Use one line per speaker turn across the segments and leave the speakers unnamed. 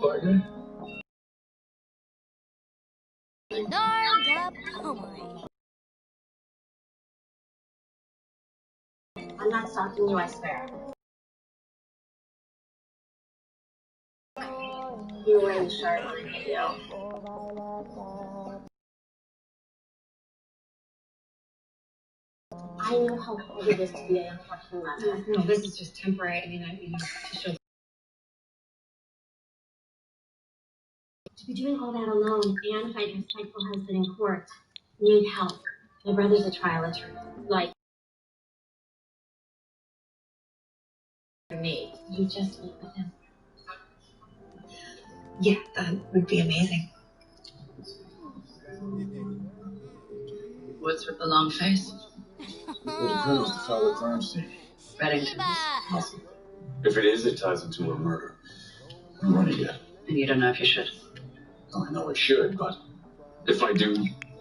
partner?
I'm not stalking you, I swear. You were wearing the shirt when I hit you. I know how hard it is to be a young fucking mother.
No, this is just temporary. I mean, to show.
To be doing all that alone and fight your spiteful husband in court, you need help. My brother's a trial attorney. Like me. You just meet with him.
Yeah, that would be amazing.
What's with the long face?
Well, the criminal's to follow the crime scene.
Reddington's.
Awesome. If it is, it ties into a murder. I'm running it.
And you don't know if you should.
Oh, I know it should, but if I do,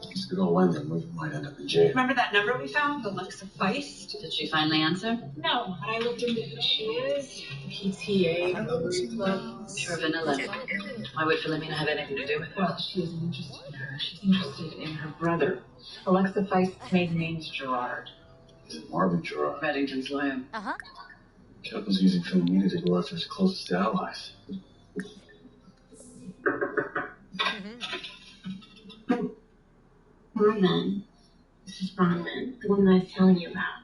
it's gonna go in and we might end up in jail.
Remember that number we found, Alexa Feist?
Did she finally answer?
No, but I looked into who she is. PTA, Rotary Club.
Pure vanilla. Why would Philomena have anything to do with it?
Well, she isn't interested in her. She's interested in her brother. Alexa Feist's maiden name's Gerard.
Is it Marvin Gerard?
Reddington's lawyer.
Chuck was using Philomena to go after his closest allies.
Marvin. This is Bronwyn, the one that I was telling you about.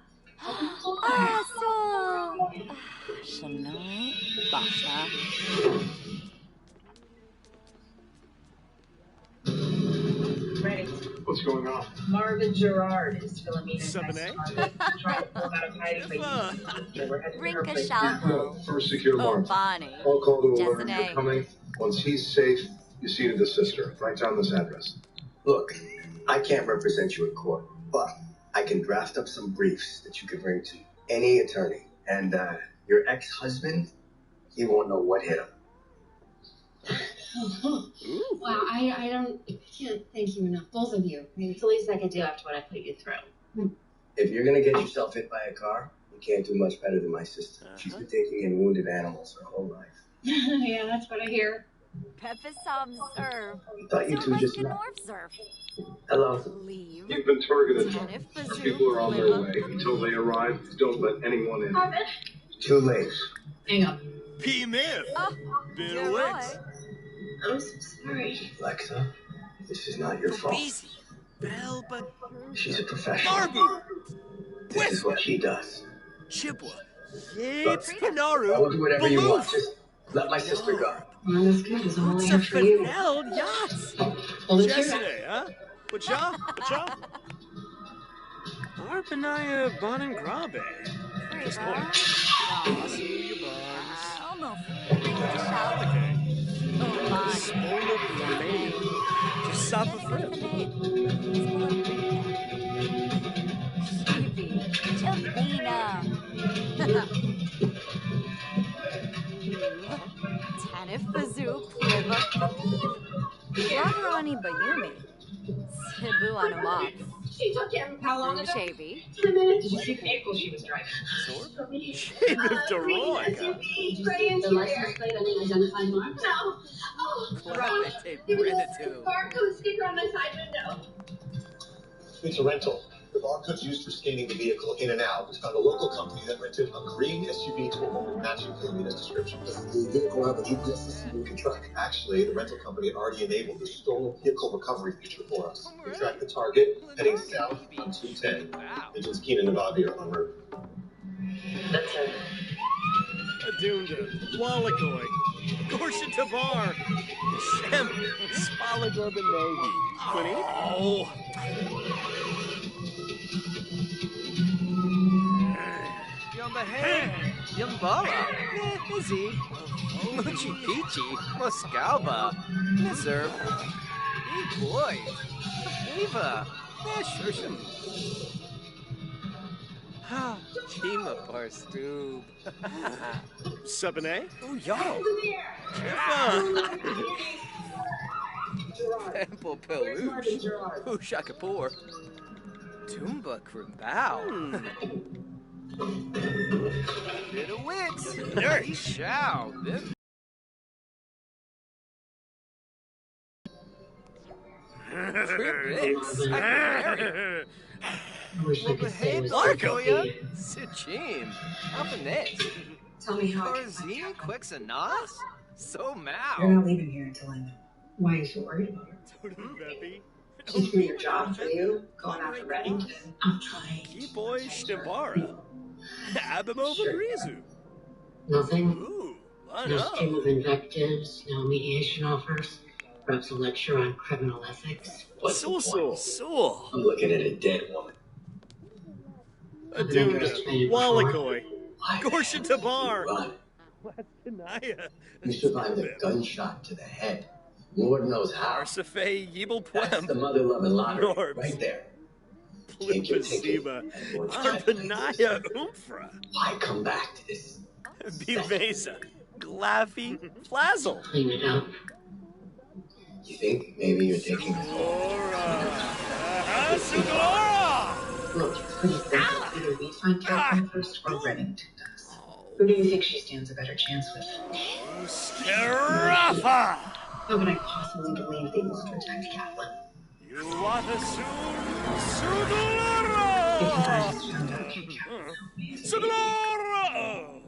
Ready?
What's going on?
Marvin Gerard is Philomena's
Seven,
next
eh?
target. Trying to pull him out of hiding, but we're headed to her place now.
Well, first secure Marvin. I'll call to alert you're coming. Once he's safe, you see to the sister. Write down this address.
Look, I can't represent you in court, but I can draft up some briefs that you can bring to any attorney. And your ex-husband, he won't know what hit him.
Wow, I can't thank you enough, both of you. I mean, it's the least I could do after what I put you through.
If you're gonna get yourself hit by a car, you can't do much better than my sister. She's been taking in wounded animals her whole life.
Yeah, that's what I hear.
I thought you two just met. Hello.
You've been targeted. People are on their way. Until they arrive, don't let anyone in.
Marvin?
Too late.
Hang up.
P-Myth. Bit of wit.
I'm so sorry.
Alexa, this is not your fault.
Easy. Bell, but
She's a professional.
Marbu.
This is what she does.
Chipwa. It's
I
Pinaru.
will do whatever you want. Just let my sister go.
Well, that's good. It's all I
It's a
have for you.
Fennel yachts.
Well, it's your
Yesterday, huh? Whatcha? Arpanaya Bonangrabe. Just point. Asuya Bonds. Okay. Smola Blade. Just Sapa Frip.
She took him. How long ago?
2 minutes. Did you see the vehicle she was driving?
She moved to Roy.
The license plate and the identifying mark?
No. Oh,
It ran it too.
barcode sticker on my side window.
It's a rental. The barcode's used for scanning the vehicle in and out. We found a local company that rented a green SUV to a woman matching Philomena's description.
Does the vehicle have a GPS system we can track?
Actually, the rental company had already enabled the stolen vehicle recovery feature for us. We tracked the target heading south on 210. Agents Keenan and Bobby are en route.
That's her.
Adunda. Wallakoi. Gorsha Tavar. Shem. Spalagorban Navy. Quinny? Oh.
Young Bala, Izzy, Muchi Pichi, Moscalba, Nizzer, Big Boy, Eva, Shushim. Chima Barstoob.
7A?
Oh, yo.
Chiffa.
Temple Peluche. Usha Kapoor. Tumba Krumbao. Bit of wits. Nice shout. Bricks. I can marry.
I wish I could say it was
Marco, ya?
sympathy.
Suchim. Alphanets.
Tell me how I can
Corzi,
find Catherine.
Quixanas? So
You're
mal.
not leaving here until I know. Why are you so worried about her? She's doing your job for you, going after Reddington.
I'm trying.
Boy Shnabara. Abimo Grizu.
Nothing.
Ooh, I
No stream
know.
of invectives, no mediation offers, perhaps a lecture on criminal ethics.
What's the point?
So.
I'm looking at a dead woman.
I've been underestimated before.
Walikoi.
Why
Gorshin
the hell
Tabar.
did you run?
Tanaya.
You survived a gunshot to the head. Lord knows how.
Arsafe Yibel
That's the
Puem.
mother-loving lottery
Norbs.
right there. Take your ticket
Plupasiba.
and go to
Arpanaya Umfra.
Why come back to this?
Bivesa. Glaffy. Flazzle.
Clean it up.
You think maybe you're taking this whole...
Sugora!
Look, please, either we find Catherine first or Reddington does. Who do you think she stands a better chance with?
Rafa!
How could I possibly believe they won't protect Catherine?
You want to soon
Because
Sugora!
I just found out Kate Catherine helped me as a baby.
Sugora!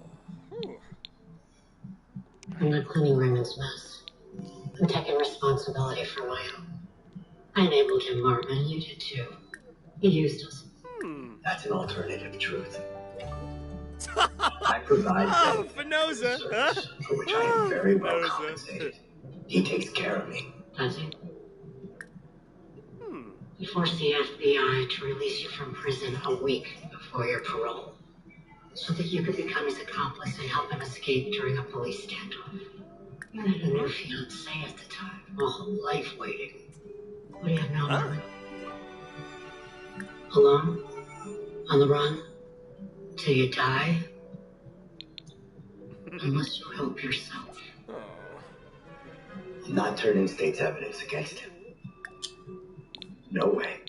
I'm not cleaning Raymond's mess. I'm taking responsibility for my own. I enabled him, Marvin. You did too. He used us.
That's an alternative truth. I provide
Oh,
benefit
Finoza! Huh?
service, for which I am very well
Finoza.
compensated. He takes care of me.
Does he? You forced the FBI to release you from prison a week before your parole, so that you could become his accomplice and help him escape during a police standoff. You had a new fiancée at the time, a whole life waiting. What do you have now, Marvin? Alone? On the run? Till you die? Unless you help yourself.
I'm not turning state's evidence against him. No way.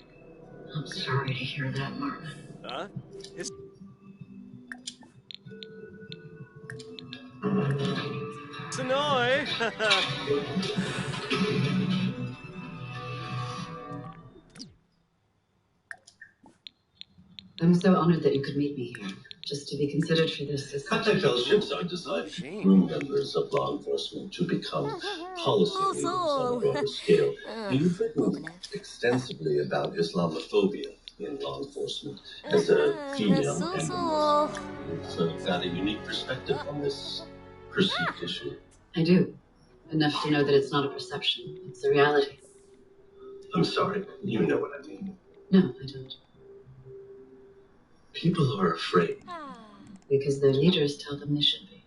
I'm sorry to hear that, Marvin.
Huh? Sonoy!
I'm so honored that you could meet me here. Just to be considered for this is such a...
Contact fellowships are designed for new members of law enforcement to become policy leaders on a broader scale. You've written extensively about Islamophobia in law enforcement as a female and a Muslim. You've got a unique perspective on this perceived issue.
I do. Enough to know that it's not a perception. It's a reality.
I'm sorry, you know what I mean.
No, I don't.
People are afraid.
Because their leaders tell them they should be.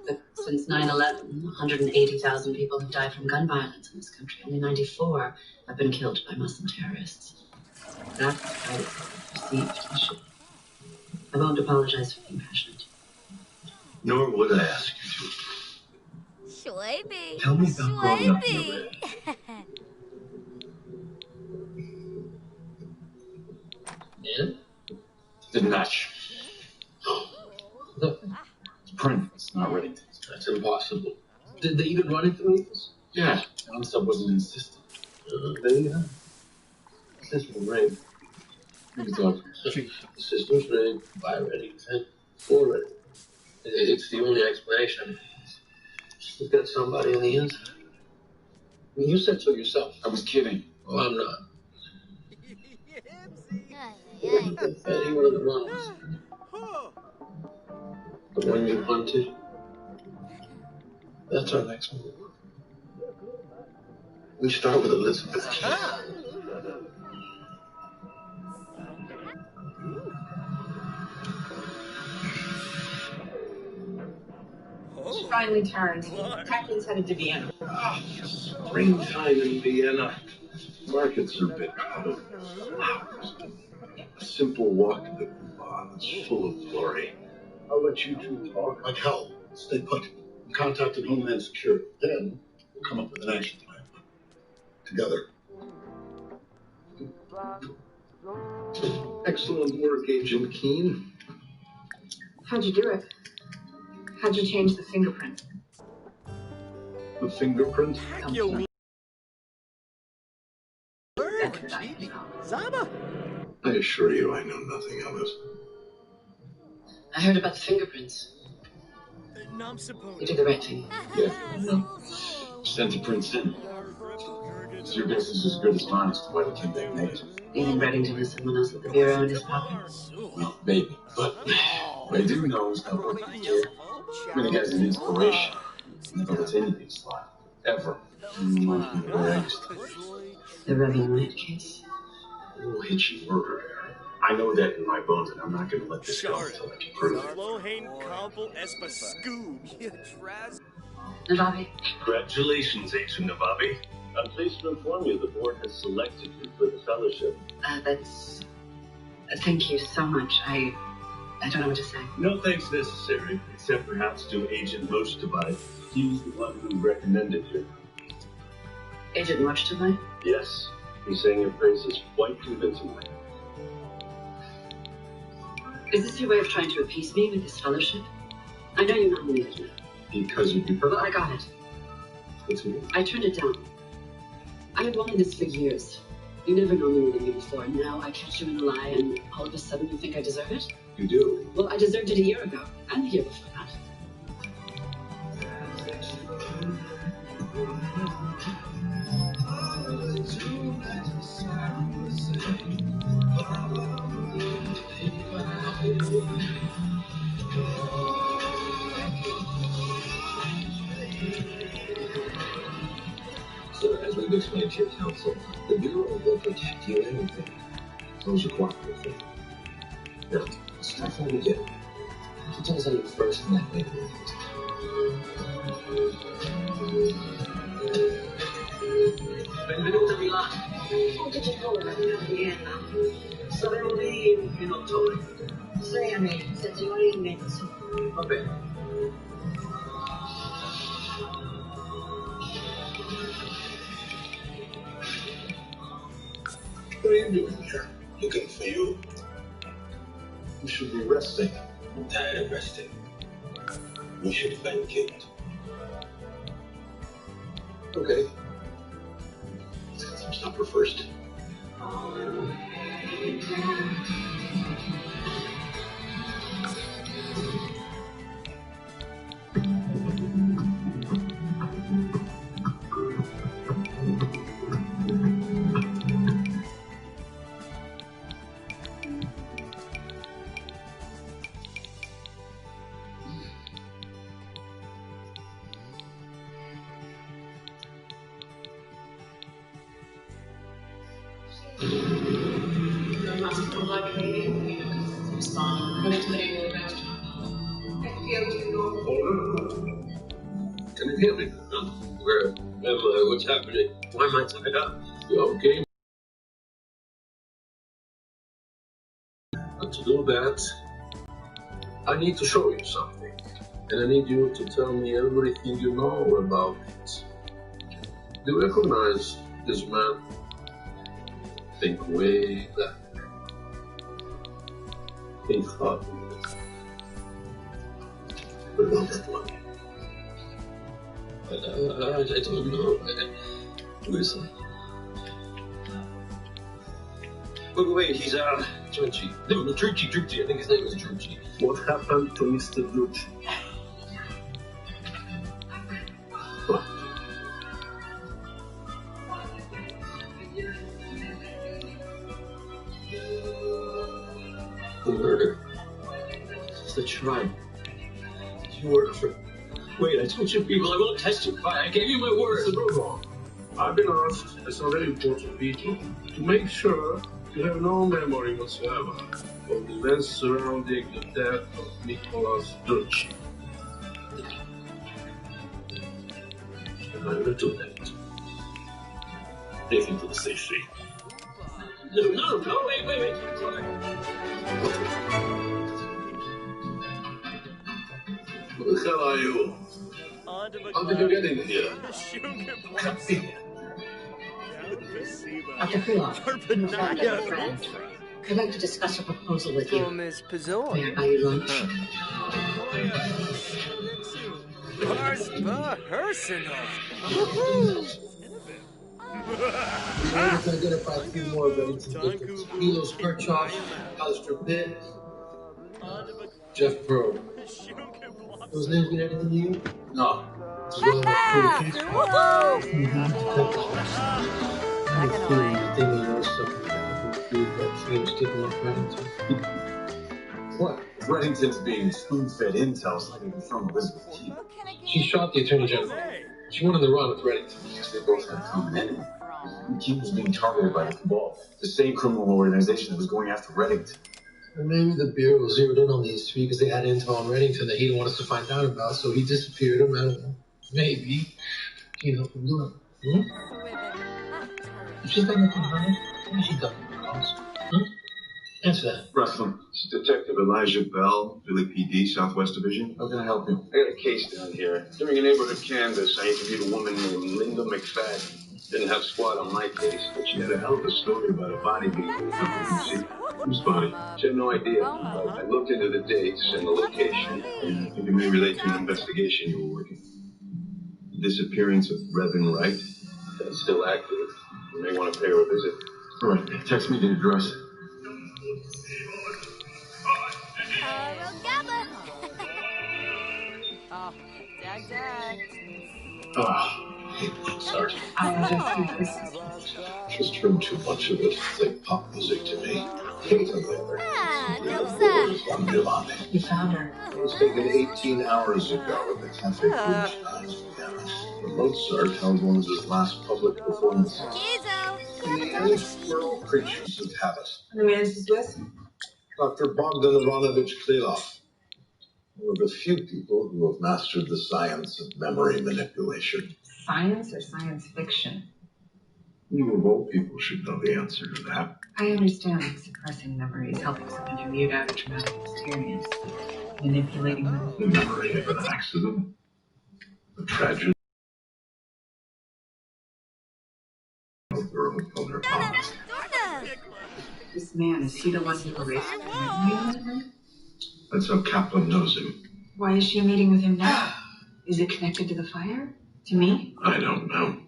But since 9/11, 180,000 people have died from gun violence in this country. Only 94 have been killed by Muslim terrorists. That's how it's perceived issue. I won't apologize for being passionate.
Nor would I ask you to. Tell me about growing up in the red.
Yeah? Didn't match. Look, it's print. It's not ready.
That's impossible.
Did they even run into me? Yeah. Concept wasn't insistent.
There you have it. System rigged.
What are you talking?
The system's rigged by Reddington for Reddington. It's the only explanation. You've got somebody on the inside. I mean, you said so yourself.
I was kidding.
Oh, I'm not. Any one of the ones. The one you hunted. That's our next move. We start with Elizabeth.
She finally turned. Catherine's headed to Vienna.
Springtime in Vienna. Markets are a bit crowded. Flowers. A simple walk to the boulevard is full of glory. I'll let you two talk like hell. Stay put. I'm contacting Homeland Security. Then we'll come up with an action plan. Together. Excellent work, Agent Keene.
How'd you do it? How'd you change the fingerprint?
The fingerprint?
Yo,
I assure you, I know nothing of it.
I heard about the fingerprints. You did the right thing.
Yeah, no. Sent the prints in. So your guess is as good as mine as to why they came back negative.
You think Reddington has someone else with the bureau in his pocket?
Well, maybe. But what I do know is not working here. I mean, the guy's an inspiration. Never lets anything slide. Ever. Reminds me of where I used to live.
The Reverend Wright case.
A little hitchy murder there. I know that in my bones, and I'm not going to let this go until I can prove it.
Navabi.
Congratulations, Agent Navabi. I'm pleased to inform you the board has selected you for the fellowship.
Thank you so much. I don't know what to say.
No thanks necessary, except perhaps to Agent Mojtabai. He's the one who recommended you.
Agent Mojtabai?
Yes. He sang your praises quite convincingly.
Is this your way of trying to appease me with this fellowship? I know you nominated me.
Because you'd be perfect.
Well, I got it.
What's it?
I turned it down. I had wanted this for years. You never nominated me before, and now I catch you in a lie, and all of a sudden you think I deserve it?
You do?
Well, I deserved it a year ago, and the year before that.
So, as we've explained to your counsel, the Bureau will protect you and everything. Those are cooperative. Now, start from the beginning. So tell us on your first night later.
Benvenuta Milano. Quanto ci vuole a Vienna? Saremo lì in ottobre.
6 anni, 7 ore e mezzo.
Va bene.
What are you doing here? Looking for you? You should be resting.
I'm tired of resting. You should have been killed.
Okay. Let's get some supper first.
Can you hear me? Where am I? What's happening? Why am I tied up? You okay? But to do that, I need to show you something. And I need you to tell me everything you know about it. Do you recognize this man? Think way back. Think hard. But not that one. I don't know. Who is he? Wait, he's Georgie. No, Georgie. I think his name is Georgie.
What happened to Mr. Georgie?
What? The murder. The trial. You were for. Wait, I told you people I won't testify. I gave you my word.
Mr. Bourbon, I've been asked by some very important people to make sure you have no memory whatsoever of the events surrounding the death of Nicholas Georgie.
And I will do that. Take him to the safe street. No, wait.
Who the hell are you? How did you get in here?
Dr. Krylov, my friend. I'd like to discuss a proposal with you.
Miss Pazor.
May I buy you lunch?
We were able to identify a few more of Reddington's victims. Milos Kirchhoff, Alistair Pitt, Jeff Pearl. Those names mean anything to you? No. This is all enough to prove the case. I have a feeling that they may know something that can prove that Sam sticking with Reddington.
What? If Reddington's being spoon-fed intel, it's like it's from Elizabeth Keith.
She shot the Attorney General. She went on the run with Reddington.
Because they both had a common enemy. Keith was being targeted by the Cabal, the same criminal organization that was going after Reddington.
Well, maybe the Bureau zeroed in on these three because they had intel on Reddington that he didn't want us to find out about, so he disappeared him. I don't know. Maybe. He helped him do it. If she's got nothing to hide, maybe she got the calls. Answer that.
Russell, this is Detective Elijah Bell, Philly PD, Southwest Division.
How can I help you?
I got a case down here. During a neighborhood canvass, I interviewed a woman named Linda McFadden. Didn't have squat on my case, but she had a hell of a story about a body being found.
Whose body?
She had no idea. I looked into the dates and the location, and I think it may relate to an investigation you were working. The disappearance of Reverend Wright. That's still active. You may want to pay her a visit.
All right, text me the address.
Oh, dag.
Hey, Sergeant. Just heard too much of it. It's like pop music to me. Hate on the other hand.
You found her.
It was taken 18 hours ago at the Cafe Rouge. Mozart held one of his last public performances.
The squirrel creatures of habit.
And the man is with?
Dr. Bogdan Ivanovich Krylov. One of the few people who have mastered the science of memory manipulation.
Science or science fiction?
You of all people should know the answer to that.
I understand that suppressing memories, helping someone to mute out a traumatic experience, manipulating them.
The memory of an accident, a tragedy. A girl who killed her father.
This man, is he the one who erased the memory?
That's how Kaplan knows him.
Why is she meeting with him now? Is it connected to the fire? To me?
I don't know.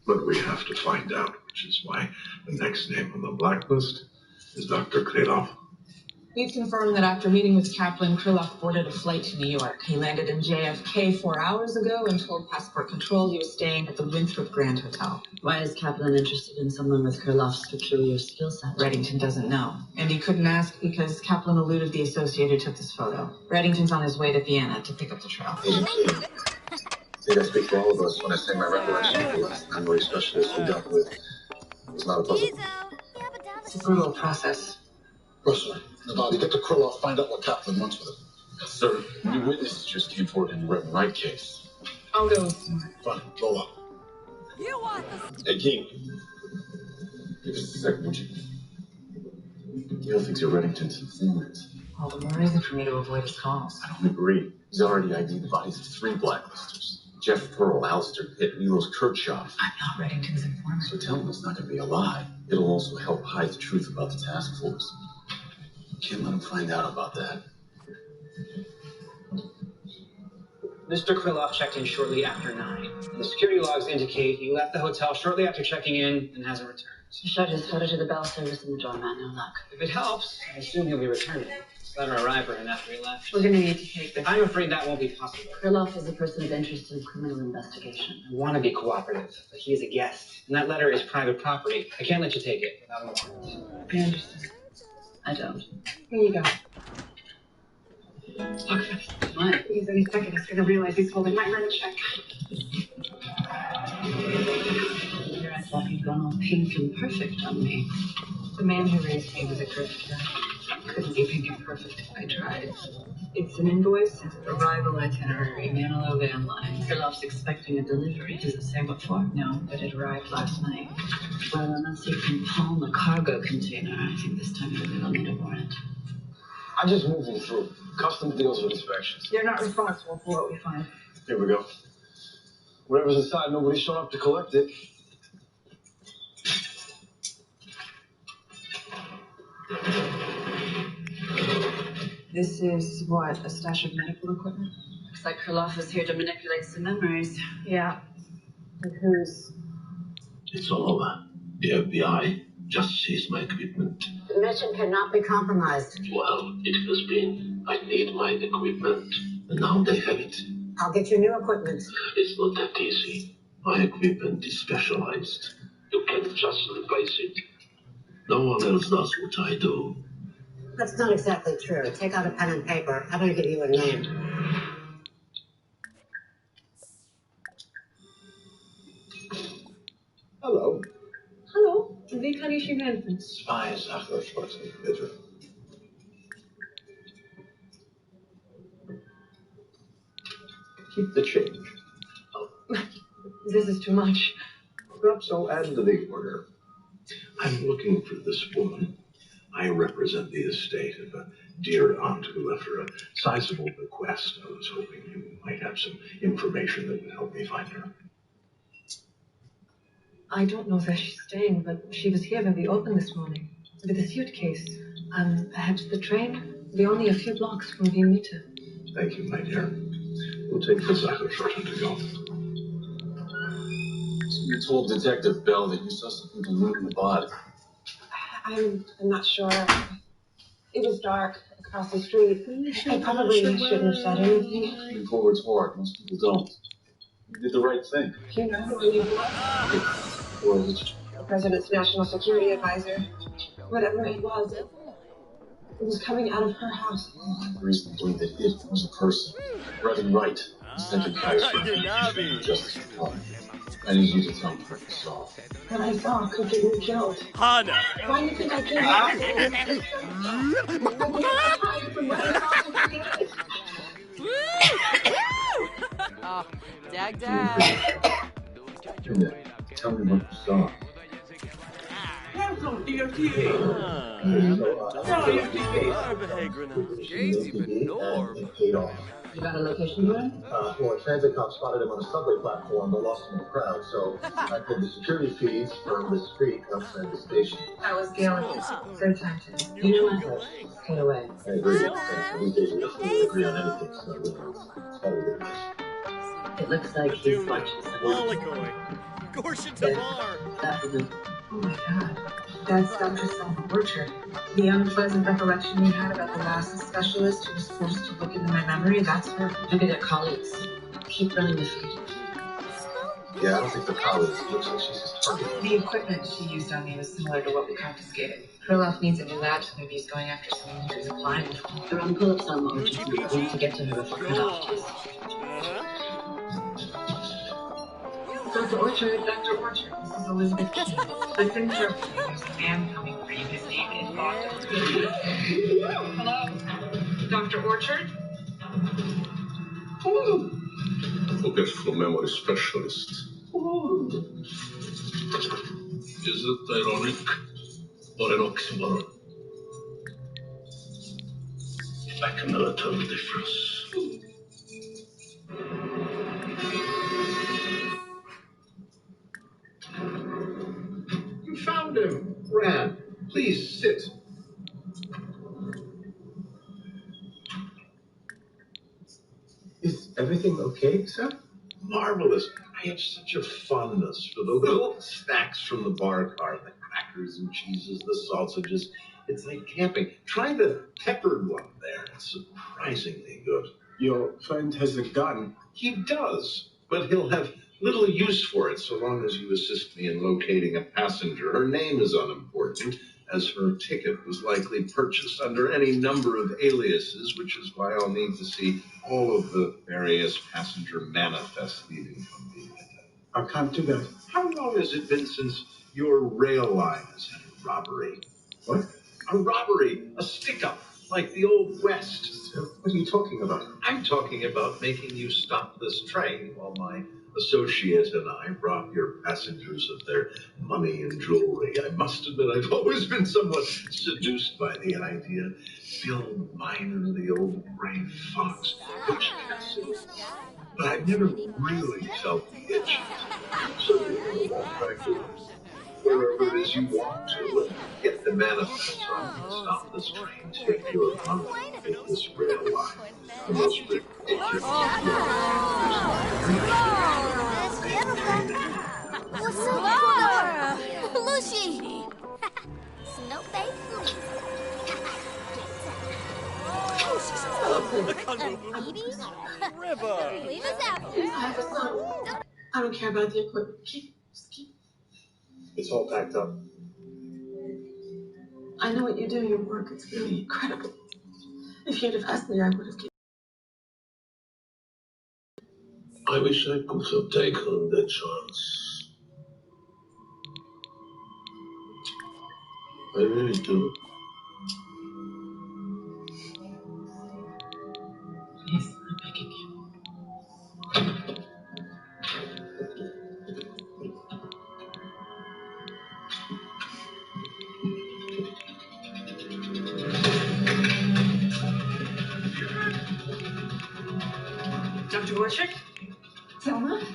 But we have to find out, which is why the next name on the blacklist is Dr. Krylov.
We've confirmed that after meeting with Kaplan, Krylov boarded a flight to New York. He landed in JFK 4 hours ago and told Passport Control he was staying at the Winthrop Grand Hotel.
Why is Kaplan interested in someone with Krylof's peculiar skill set?
Reddington doesn't know. And he couldn't ask because Kaplan eluded the associate who took this photo. Reddington's on his way to Vienna to pick up the trail.
I think I speak for all of us when I say my recollection of the memory specialist we dealt with was not a puzzle.
It's a brutal process.
Russell, Navalny, get to Krylov, find out what Kaplan wants with him.
Yes, sir. New witnesses just came forward in the Reverend Wright case.
I'll go.
Fine, roll up.
Hey, King. Give us a second, would you? Gail thinks you're Reddington's informant.
All the more reason for me to avoid his calls.
I don't agree. He's already ID'd the bodies of 3 blacklisters. Jeff Pearl, Alistair Pitt, Milos Kirchhoff.
I'm not Reddington's informant.
So tell him it's not going to be a lie. It'll also help hide the truth about the task force. Can't let him find out about that.
Mr. Krylov checked in shortly after 9. And the security logs indicate he left the hotel shortly after checking in and hasn't returned.
Showed his photo to the bell service and the doorman, no luck.
If it helps, I assume he'll be returning. This letter arrived for him after he left.
We're going to need to take the...
I'm afraid that won't be possible.
Krylov is a person of interest in criminal investigation.
I want to be cooperative, but he is a guest. And that letter is private property. I can't let you take it without a warrant.
I understand.
I don't.
Here you go.
Look, what?
Please, any second he's going to realize he's holding my rent check.
Here I thought you'd gone all pink and perfect on me.
The man who raised me was a grifter. Couldn't be pink and perfect if I tried. It's an invoice, arrival itinerary, Manilow van line.
Krylof's expecting a delivery. Does it say what for?
No, but it arrived last night.
Well, unless you can palm a cargo container, I think this time you will need a warrant.
I just moved him through. Customs deals with inspections.
You're not responsible for what we find.
Here we go. Whatever's inside, nobody's shown up to collect it.
This is what, a stash of medical equipment?
Looks like Krylov is here to manipulate some memories.
Yeah. With whose?
It's all over. The FBI just seized my equipment.
The mission cannot be compromised.
Well, it has been. I need my equipment. And now they have it.
I'll get you new equipment.
It's not that easy. My equipment is specialized. You can't just replace it. No one else does what I do.
That's not exactly true. Take out a pen and paper. I'm going to give you a name.
Hello.
Hallo, wie kann ich Ihnen helfen?
Zwei Sachen sprechen, bitte. Keep the change.
This is too much.
Not so add to the order. I'm looking for this woman. I represent the estate of a dear aunt who left her a sizable bequest. I was hoping you might have some information that would help me find her.
I don't know where she's staying, but she was here when we opened this morning with a suitcase. Perhaps the train. We're only a few blocks from being meted.
Thank you, my dear. We'll take the second shorter to go.
So you told Detective Bell that you saw something to loot in the body.
I'm not sure. It was dark across the street. I probably shouldn't have said anything.
Moving forward's hard. Most people don't. You did the right thing.
You know who you were?
Or is it?
The president's national security advisor. Whatever it was coming out of her house.
I have reason to believe that it was a person. Reverend Wright, Central Kaiser, Justice for Crime. I need you to tell me what you saw.
What I saw could get me killed.
Hana.
Why do you think I came out here?
Oh, dag.
Tell me what you saw.
Welcome to your TV.
You got a location for him?
Well, a transit cop spotted him on a subway platform, but lost him in the crowd. So I pulled the security feeds from the street outside the station.
That was Gail. Third time today.
You know what? Stay away.
I agree. These days we don't really agree on anything, so it's better than this.
It looks like he's watching someone.
Mollycoy. Gorshin Tamar.
That was him.
Oh my god. That's Dr. Selma Orchard. The unpleasant recollection you had about the last specialist who was forced to look into my memory, that's her.
Maybe they're colleagues. Keep running the feed.
Yeah, I don't think the colleagues. Looks like she's his target.
The equipment she used on me was similar to what we confiscated. Krylov needs to do that. Maybe he's going after someone who's a client.
They're on pull-up Selma Orchard. I need to get to her before cutoff is.
Dr. Orchard, Dr. Orchard. This is Elizabeth King. Listen carefully. There's a man coming for you. His name is Bogdan. Hello? Dr. Orchard?
Forgetful memory specialist. Is it ironic or an oxymoron? I can never tell the difference.
You found him, Ran. Please sit.
Is everything okay, sir?
Marvelous. I have such a fondness for the little snacks from the bar cart, the crackers and cheeses, the sausages. It's like camping. Try the peppered one there. It's surprisingly good.
Your friend has a gun.
He does, but he'll have little use for it so long as you assist me in locating a passenger. Her name is unimportant, as her ticket was likely purchased under any number of aliases, which is why I'll need to see all of the various passenger manifests leaving from the
I can't do that.
How long has it been since your rail line has had a robbery?
What?
A robbery, a stick-up, like the Old West.
What are you talking about?
I'm talking about making you stop this train while my associate and I rob your passengers of their money and jewelry. I must admit I've always been somewhat seduced by the idea. Bill Miner, the old gray fox, which but I've never really felt the itch. So you're going to walk back to wherever it is you want to and get the manifest so I can stop this train, take your money, take this rail line. The most ridiculous
Sushi! Snow baked
River.
Leave us out.
I have a son. I don't care about the equipment. Just keep.
It's all packed up.
I know what you do. Your work. It's really incredible. If you'd have asked me, I would have given.
I wish I could have taken the chance. I really do.
Please, I'm begging you. Dr. Orchard? Selma? Okay,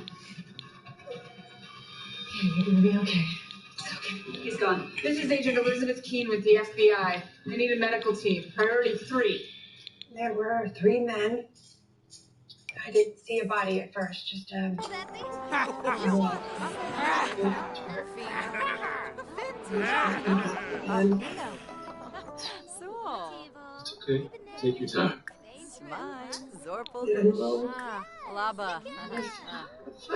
you're gonna be okay. It's okay. He's gone.
This is Agent Elizabeth Keene with the FBI. I need a medical team. Priority 3.
There were 3 men. I didn't see a body at first, just
It's okay. Take your time.
Laba.
I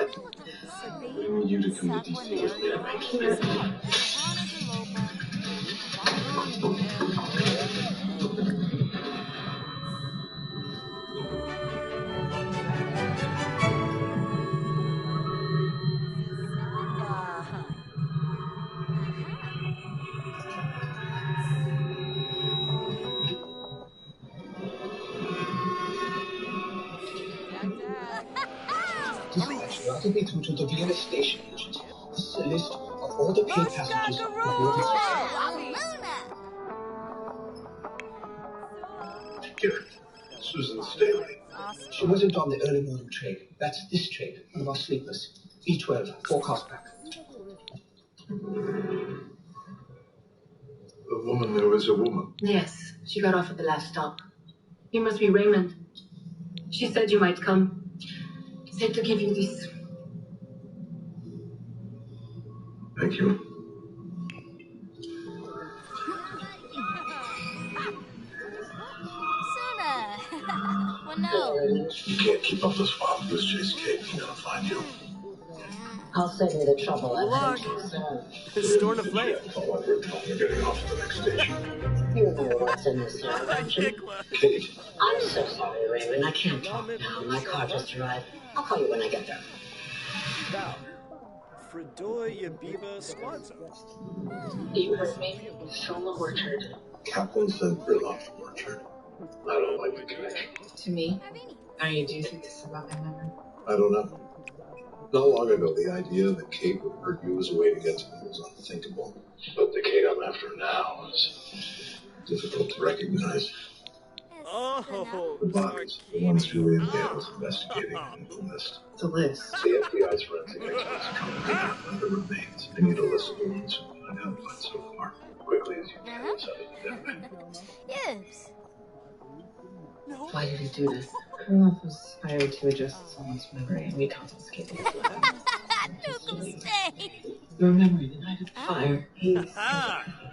want you to come to DC with me. I can't.
Dispatch, you are to be through to the VLS station agent. This is a list of all the paid passengers who boarded
Here, Susan Staley.
She wasn't on the early morning train. That's this train, one of our sleepers. B12, 4 cars back.
The woman there was a woman.
Yes, she got off at the last stop. You must be Raymond. She said you might come. Said to give you this.
Thank you.
Well, no.
You can't keep up this wild goose chase, Kate. We're gonna find you.
I'll save you the trouble.
Luck. Store the flame.
We're getting off at the next station.
You know what's in this engine.
Kate.
I'm so sorry, Raymond. I can't talk now. My car just arrived. I'll call you when I get there.
Now, Fredoy Yabiba Squadza.
You heard me. Selma Orchard.
Kaplan sent Brilloff from Orchard. I don't like the connection.
To me? Do you think this is about my memory?
I don't know. Not long ago, the idea that Kate would hurt you as a way to get to me was unthinkable. But the Kate I'm after now is difficult to recognize.
Oh,
The bodies, the ones Julian Gale was investigating, and the list.
The list.
The FBI's forensic experts come with the remains. I need a list of the ones who've been identified so far. Quickly as you can, inside of the dead man.
Yes.
Why did he do this? Krylov was hired to adjust someone's memory, and we confiscated his laptop. Remember the night of the fire? He's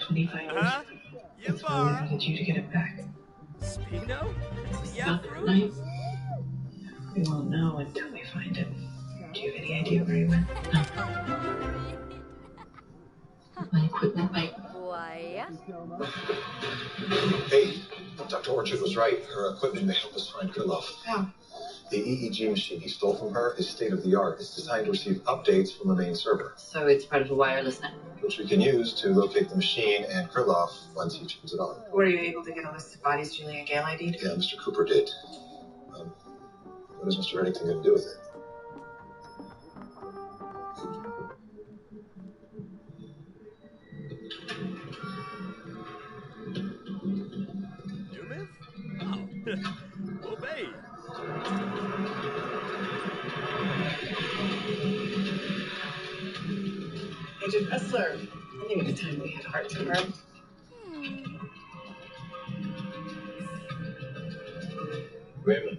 25 years. That's why we wanted you to get it back.
Spino?
Not that night. We won't know until we find it. Do you have any idea where he went? No. My equipment might.
Why?
Hey, Dr. Orchard was right. Her equipment may help us find Krylov.
How?
The EEG machine he stole from her is state of the art. It's designed to receive updates from the main server,
So it's part of a wireless network.
which we can use to locate the machine and Krylov once he turns it on.
Were you able to get a list of bodies Julian Gale ID'd?
Yeah, Mr. Cooper did. What is Mr. Reddington going to do with it?
Newman? Oh. Obey.
Agent Hustler. I think at the time we had heart to heart.
Raymond,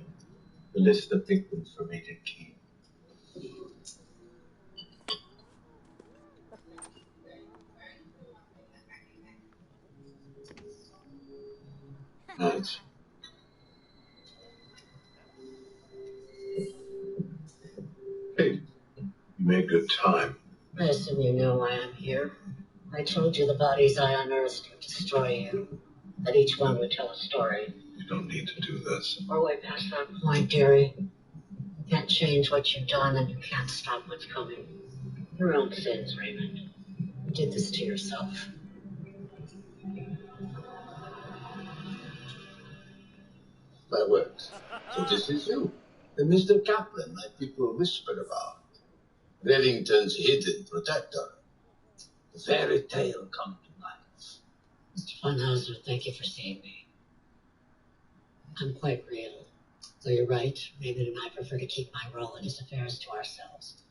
the list of victims from Agent Keene.
good time.
I assume you know why I'm here. I told you the bodies I unearthed would destroy you. That each one would tell a story.
You don't need to do this.
We're way past that point, dearie. You can't change what you've done, and you can't stop what's coming. Your own sins, Raymond. You did this to yourself.
My words. So this is you, the Mr. Kaplan like people whisper about. Reddington's hidden protector. The fairy tale come to life.
Mr. Von Hauser, thank you for seeing me. I'm quite real. Though you're right, Raymond and I prefer to keep my role in his affairs to ourselves.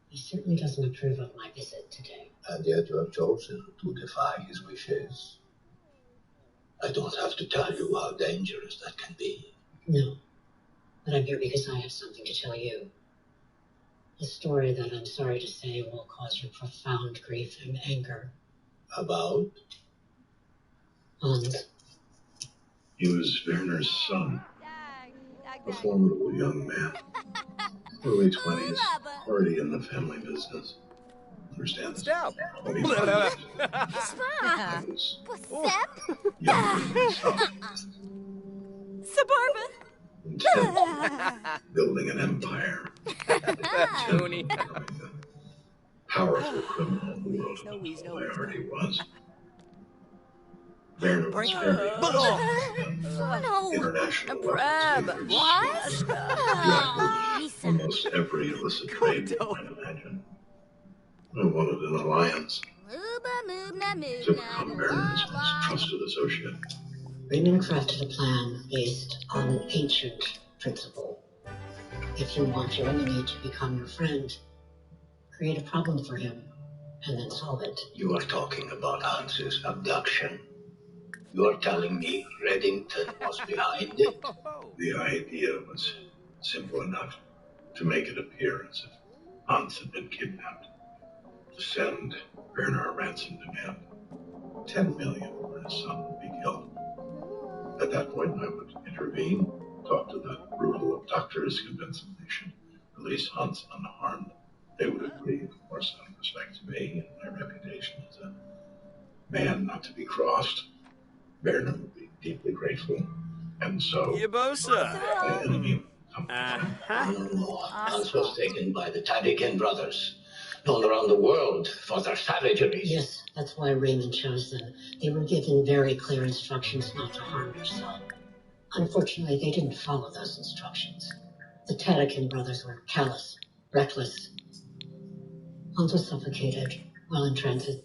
He certainly doesn't approve of my visit today.
And yet you have chosen to defy his wishes. I don't have to tell you how dangerous that can be.
No, but I'm here because I have something to tell you. A story that I'm sorry to say will cause you profound grief and anger.
About?
Hans.
He was Werner's son. A formidable young man. Early 20s, already in the family business. Understand this? When he was I was young myself.
Suburban.
Intent, building an empire.
Tony.
Powerful criminal in the world of I already was. Werner was very international weapons.
What?
Almost every illicit trade you might imagine. I wanted an alliance to become Werner's most trusted associate.
Raymond crafted a plan based on an ancient principle. If you want your enemy to become your friend, create a problem for him and then solve it.
You are talking about Hans's abduction. You are telling me Reddington was behind it?
The idea was simple enough to make it appear as if Hans had been kidnapped. To send Werner a ransom demand. 10 million or his son would be killed. At that point, I would intervene, talk to the brutal abductors, convince them they should release Hans unharmed. They would agree, of course, out of respect to me and my reputation as a man not to be crossed. Werner would be deeply grateful, and so
Yabosa.
enemy.
Hans was taken by the Tadikin brothers, known around the world for their savagery.
Yes, that's why Raymond chose them. They were given very clear instructions not to harm your son. Unfortunately, they didn't follow those instructions. The Tadikin brothers were callous, reckless. Hans was suffocated while in transit.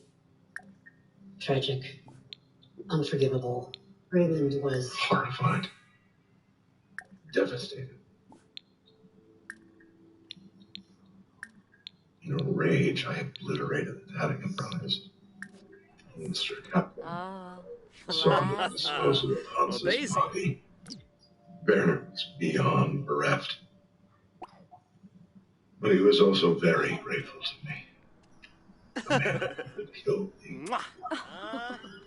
Tragic. Unforgivable. Raymond was
horrified. Devastated. In a rage, I obliterated the Tadigan brothers. Mr. Kaplan saw me dispose of Hans's body. Werner was beyond bereft. But he was also very grateful to me. The man that killed the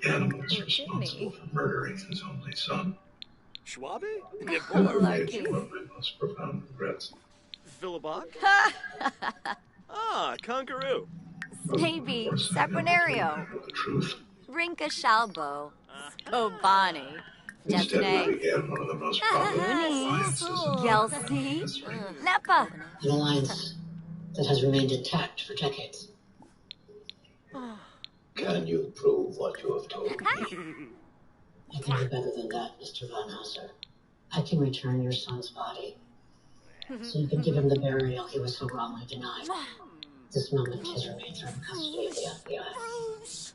animals responsible for murdering his only son.
Schwabe?
And I raged one of my most profound regrets.
Philibok? Conqueroo.
Snaby, Saquinario.
The truth.
Rinka Shalbo. Skobani.
Instead, we
Jetnay.
began one of the most powerful alliances
Gelsi. Nepa.
an alliance that has remained intact for decades.
Can you prove what you have told me?
I can do better than that, Mr. Von Hauser. I can return your son's body, so you can give him the burial he was so wrongly denied. This moment, his remains are in custody of the FBI.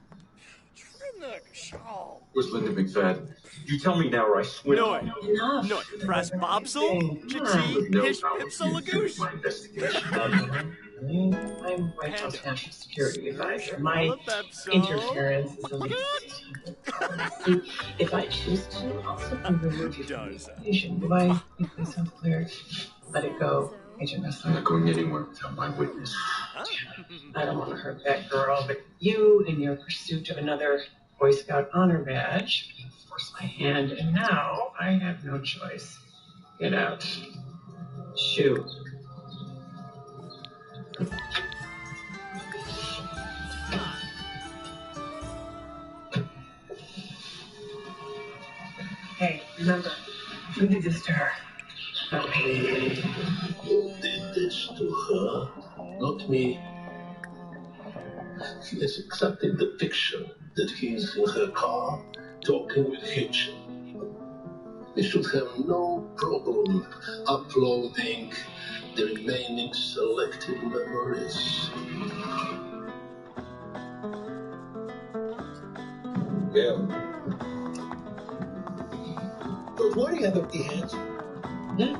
Where's Linda McFadden? You tell me now or I swear.
No,
Enough.
no, Pras Bobsel, Jitsi, Pish Pipsalagoosh.
I'm White House National Security Advisor. My interference is only $1,600. If I choose to, I'll simply remove you from the investigation. Do I make myself clear? Let it go, Agent Russell.
I'm not going anywhere without my witness.
I don't want to hurt that girl, but you, in your pursuit of another Boy Scout honor badge, you forced my hand, and now I have no choice. Get out. Shoo. Remember, you did this to her. Not me.
You did this to her, not me. She has accepted the fiction that he's in her car talking with Hitchin. We should have no problem uploading the remaining selected memories.
Yeah. But why do you have empty hands?
You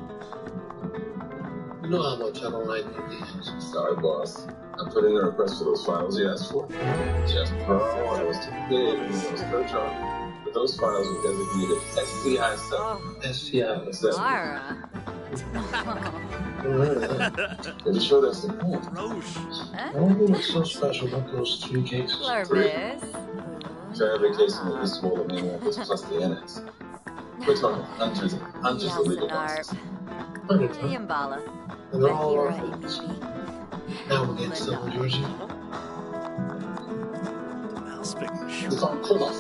know how much I don't like empty hands.
Sorry, boss. I put in a request for those files you asked for. Jeff Pro, I was too big, and those Kirchhoff. But those files were designated SCI 7.
SCI
7.
Lara.
They showed us the point.
What's so special about those 3 cases?
Clervis.
For every case in this small of maniacs plus the annex. We're talking hundreds of legal boxes.
Yambala.
And they're all
Bahira
our faults. Now we're getting civil Jersey.
It's on Krylov.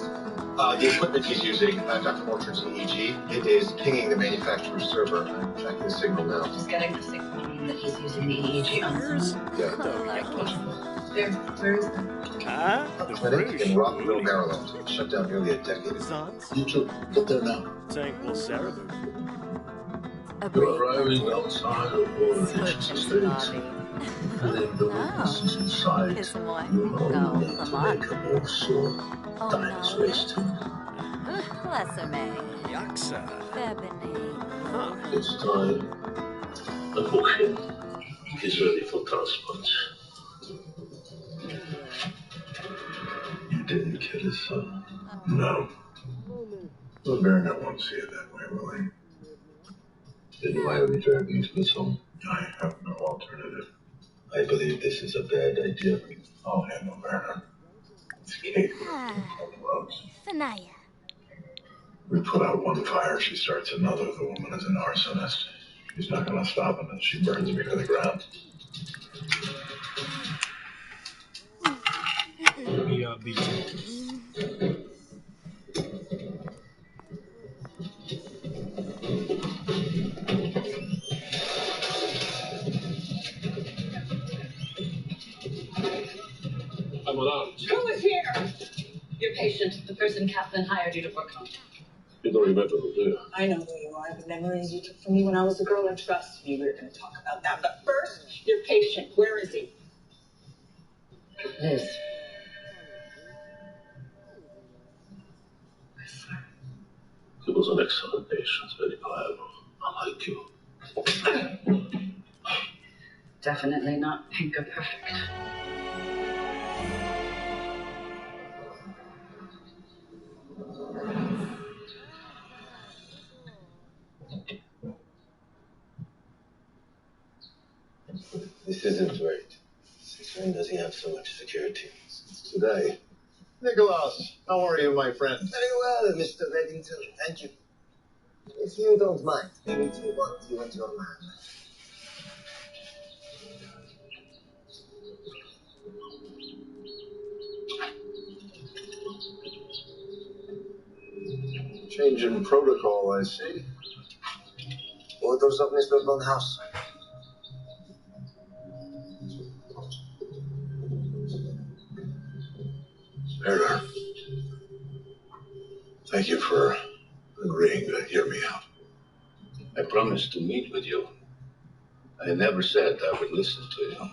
The equipment he's using, Dr. Orchard's EEG, it is pinging the manufacturer's server and tracking the signal now.
Just getting the signal that he's using the EEG on someone.
Yeah.
Where is that?
The clinic in Rockville, Maryland, shut down nearly a decade ago.
You two, get there now. You're arriving outside of Orchard's estate. And then the witnesses inside. You know you need to make a move soon. Time is wasted.
Lesame.
Yaksa.
Febene.
It's time. Unhook him. He's ready for transport.
You didn't kill his son? No. Well, Baronet won't see it that way, will he?
Then why are we dragging this home?
I have no alternative.
I believe this is a bad idea.
I'll handle Baronet. It's Kate.
Fanaya.
We put out one fire, she starts another. The woman is an arsonist. She's not going to stop until she burns me to the ground.
I'm alarmed.
Who is here? Your patient, the person Kaplan hired you to work on.
You don't remember who, do you?
I know who you are. The memories you took from me when I was a girl in trust. We were going to talk about that. But first, your patient. Where is he?
Liz.
He was an excellent patient, very pliable. I like you.
Definitely not Pinker perfect.
This isn't right. Since when does he have so much security?
Today. Nicholas, how are you, my friend?
Very well, Mr. Reddington. Thank you. If you don't mind, maybe to want you and your man.
Change in protocol, I see.
Orders of Mr. Von House.
Baronet, thank you for agreeing to hear me out.
I promised to meet with you. I never said I would listen to you.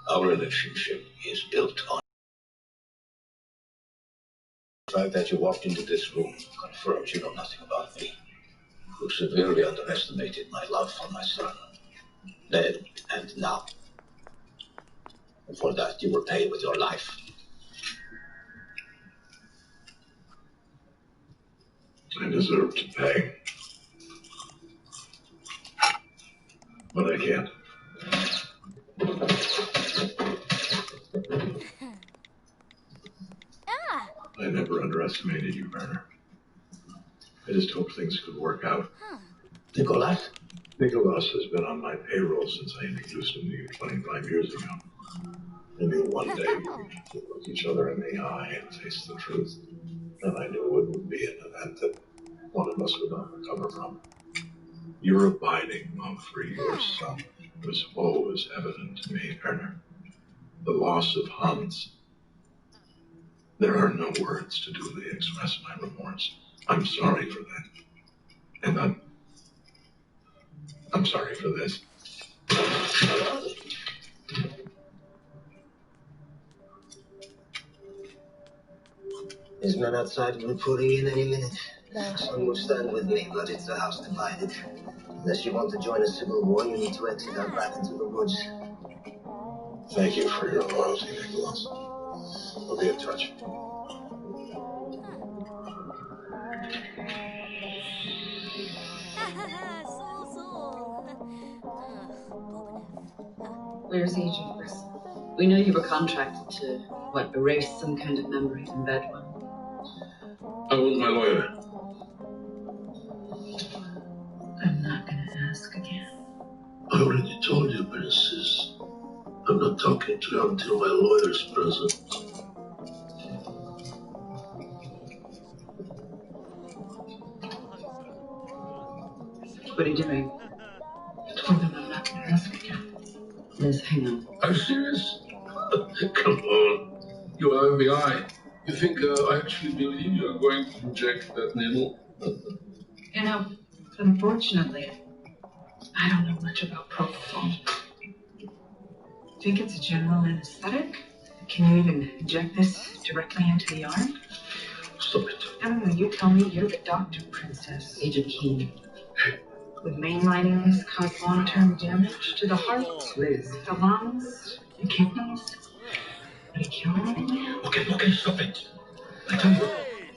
Our relationship is built on the fact that you walked into this room confirms you know nothing about me. You severely underestimated my love for my son, then and now. And for that, you will pay with your life.
I deserve to pay. But I can't. I never underestimated you, Werner. I just hoped things could work out.
Nicholas?
Nicholas has been on my payroll since I introduced him to you 25 years ago. I knew one day we could look each other in the eye and face the truth. And I knew it would be an event that
one of us would not recover from. Your abiding love for your son was always evident to me, Werner. The loss of Hans. There are no words to duly express my remorse. I'm sorry for that. And I'm sorry for this.
There's men outside reporting in any minute. Some will stand with me, but it's a house divided. Unless you want to join a civil war, you need to exit out back into the woods.
Thank you for your loyalty, Nicholas. We'll be in touch.
Where's Agent Chris? We know you were contracted to, erase some kind of memory in Bedouin.
I want my lawyer.
I'm not gonna ask again.
I already told you, Princess. I'm not talking to you until my lawyer's present.
What are you doing?
I told him I'm not gonna ask again.
Liz, hang on.
Are you serious? Come on. You are FBI. You think I actually believe you are going to inject that needle?
You know, unfortunately, I don't know much about propofol. Think it's a general anesthetic? Can you even inject this directly into the arm?
Stop it.
No, you tell me. You're the doctor, Princess.
Agent Keen.
Would mainlining this cause long-term damage to the heart, Liz, the lungs, the kidneys? Would it kill anyone?
Okay, stop it.
I tell you.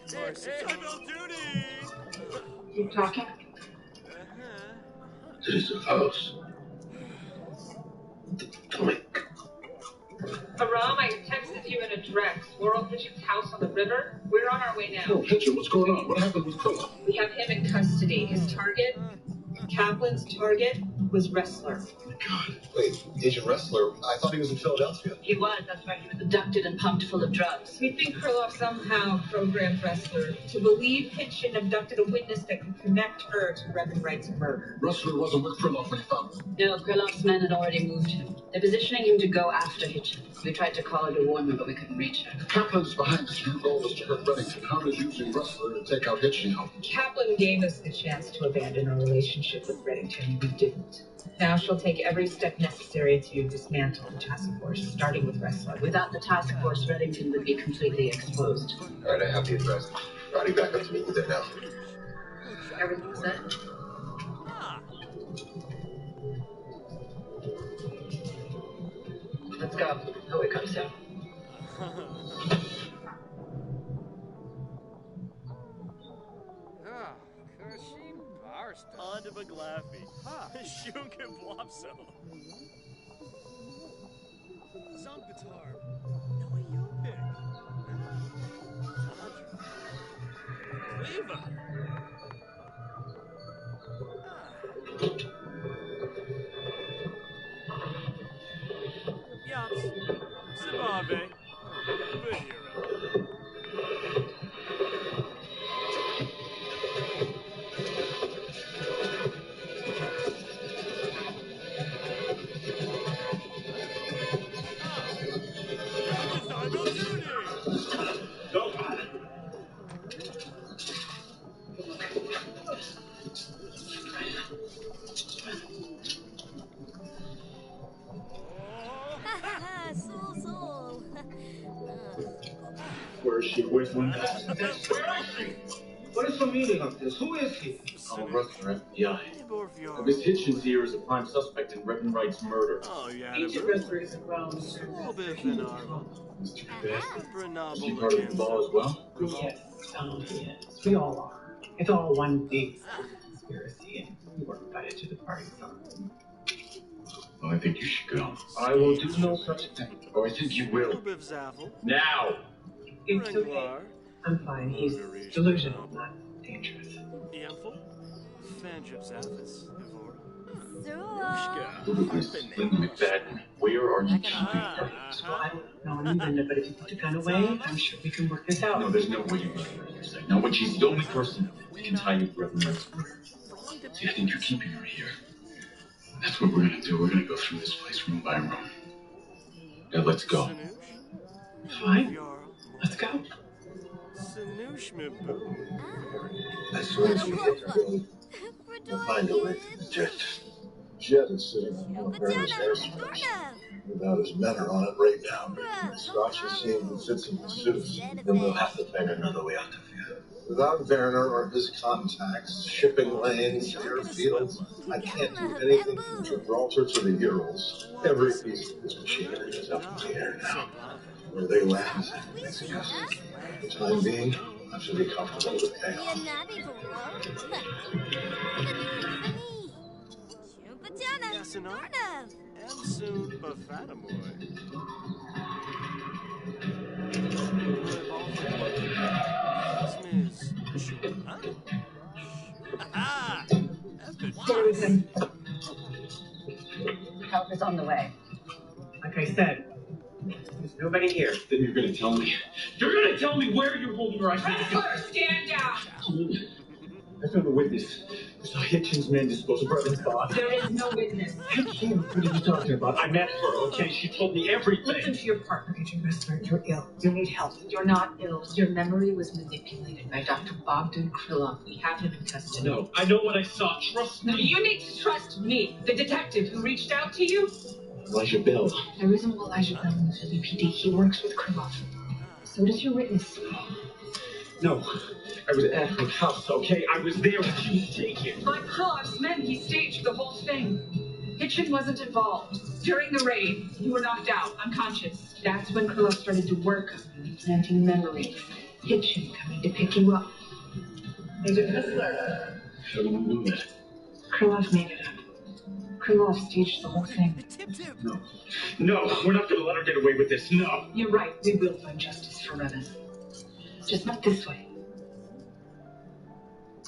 Triple duty!
Keep talking.
There is a house. Tonic.
Aram, I texted you an address. Laurel Hitchens' house on the river. We're on our way now.
Oh, Hitcher, what's going on? What happened with Philip?
We have him in custody. His target, Kaplan's target, was Wrestler.
Oh my God. Wait, Agent Wrestler? I thought he was in Philadelphia.
He was. That's why he was abducted and pumped full of drugs.
We think Krylov somehow programmed Wrestler to believe Hitchin abducted a witness that could connect her to Reverend Wright's murder.
Wrestler wasn't with Krylov when he found him.
No, Krylov's men had already moved him. They're positioning him to go after Hitchens. We tried to call her to warn her, but we couldn't reach her.
Kaplan's behind this. Your goal is to hurt Reddington. How is using Wrestler to take out Hitchens?
Kaplan gave us the chance to abandon our relationship with Reddington. We didn't. Now she'll take every step necessary to dismantle the task force, starting with Wrestler.
Without the task force, Reddington would be completely exposed.
All right, I have the address. Riding back up to meet you there now.
Everything's set? Let's go. Oh, it comes down.
On to Baglafi. Shunke Blopso. Zombatar. Noah Yopik. Leva. Yaps. Zimbabwe. Bahira.
Go. Where is she? Where's one? Where is she?
What is the meaning of this? Who is he?
I'm a Wrestler, FBI.
Miss Hitchens here is a prime suspect in Reverend Wright's murder.
Oh, yeah.
Agent Wrestler is around.
Mr. Best. Is he part of the ball as well?
Yes, yes. We all are. It's all one big conspiracy, and we were invited to the party.
Well, I think you should go.
I will do no such thing.
Oh, I think you will.
Now!
It's okay. I'm fine. He's delusional, not dangerous.
Linda McFadden, where are you keeping her?
Well, I don't know either, but if you put the gun away, I'm sure we can work this out.
No, there's no way you're keeping her here. Not when she's the only person that can tie you brother Mert's murder. See, I think you're keeping her here. That's what we're gonna do. We're gonna go through this place room by room. Now let's go.
Fine. Let's go.
As soon as we get to building, we'll find a way to protect. Jet is sitting on one of Werner's airstrips. Without his men are on it right now. Scotch is seeing who fits in the suits.
Then we'll have to find another way out of here.
Without Werner or his contacts, shipping lanes, airfields, I can't do anything from Gibraltar to the Urals. Every piece of this machinery is up in the air now. Where they land, it's just. For the time being, I should be comfortable with chaos.
Stay with him.
Help is on the way.
Like I said, there's nobody here.
Then you're gonna tell me. You're gonna tell me where you're holding her.
Stand down.
I found a witness. It's a Hitchens man disposal brother's body.
There is no witness.
What are you talking about? I met her, okay? She told me everything.
Listen to your partner, Agent Whistler. You're ill. You need help. You're not ill. Your memory was manipulated by Dr. Bogdan Krylov. We have him in custody.
No, I know what I saw. Trust me.
No, you need to trust me, the detective who reached out to you.
Elijah Bell.
There isn't Elijah Bell in the Philly PD. He works with Krylov. So does your witness.
No, I was at her house, okay? I was there when she was taken.
By Krylov's men, he staged the whole thing. Hitchin wasn't involved. During the raid, you were knocked out, unconscious. That's when Krylov started to work on you, planting memories. Hitchin coming to pick you up. Agent Whistler.
How do you know that?
Krylov made it up. Krylov staged the whole thing.
No, we're not gonna let her get away with this, no.
You're right, we will find justice for Revan. Just not this way.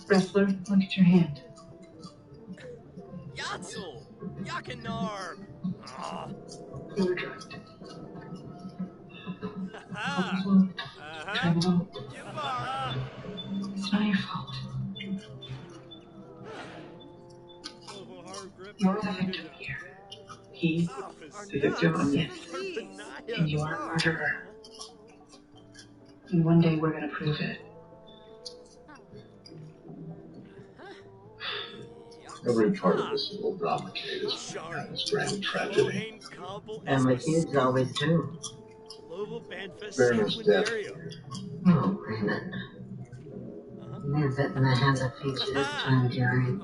Wrestler, look at your hand.
Yatzel! Yakinar!
You were drugged. Tremble. It's not your fault. You're the victim here. He's the victim, yes. And you are a murderer. And one day we're going to prove it.
Every part of this little drama, Kate, is this grand tragedy.
And the kids always do.
Werner's death.
Oh, Raymond. Leave it in the hands of fate this time, Jerry.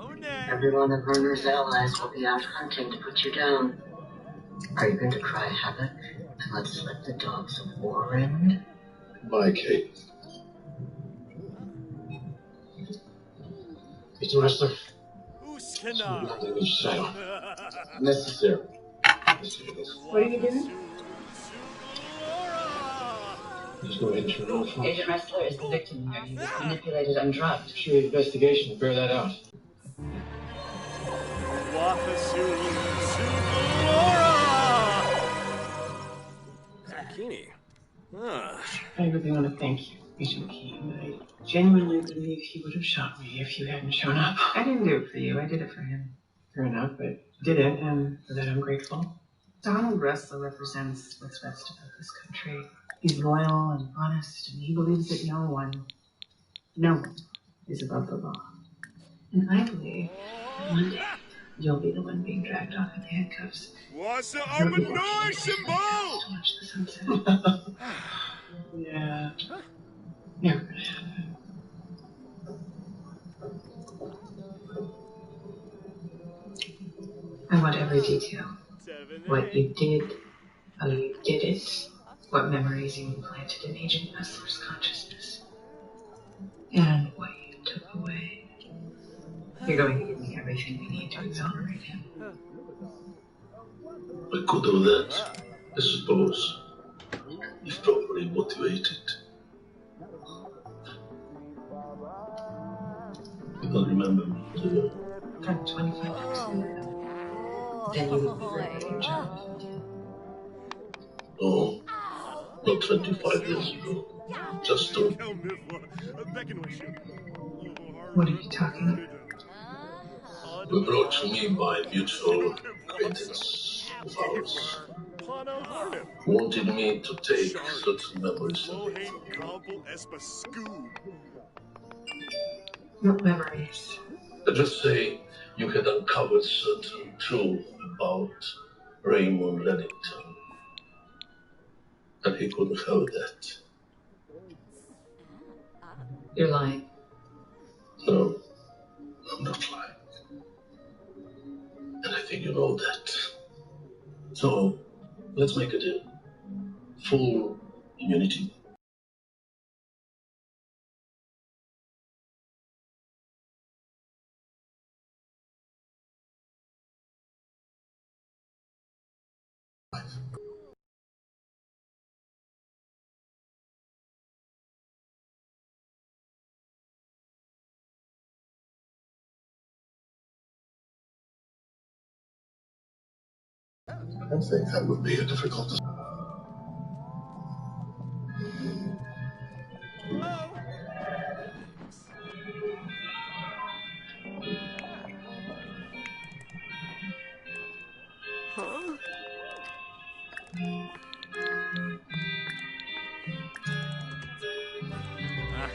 Every one of Werner's allies will be out hunting to put you down. Are you going to cry havoc and let slip the dogs of war, Raymond?
Bye, Kate. It's a wrestler. Nothing is saddle. Necessary.
What are you doing?
There's no internal force.
Agent Wrestler is the victim here. He was manipulated and drugged.
Sure, investigation will bear that out.
Zucchini.
I really want to thank you, Agent Keene. I genuinely believe he would have shot me if you hadn't shown up. I didn't do it for you. I did it for him. Fair enough, but did it, and for that I'm grateful. Donald Wrestler represents what's best about this country. He's loyal and honest, and he believes that no one is above the law. And I believe that one day you'll be the one being dragged off in handcuffs.
What's the Armanoy symbol?
Watch the sunset.
Yeah. Never gonna happen. I want every detail. What you did, how you did it, what memories you implanted in Agent Wrestler's consciousness, and what you took away. You're going to give me everything we need to exonerate him.
I could do that, I suppose, if properly motivated. You don't remember me, do you?
Got $25 in it. then you would be very good job.
No, not 25 years ago. Just don't.
What are you talking about?
Were brought to me by a mutual acquaintance of ours, who wanted me to take certain memories away from you.
What memories?
Let's just say you had uncovered certain truth about Raymond Reddington, and he couldn't have that.
You're lying.
No, I'm not lying. And I think you know that. So, let's make a deal. Full immunity. I think that would be a difficult decision.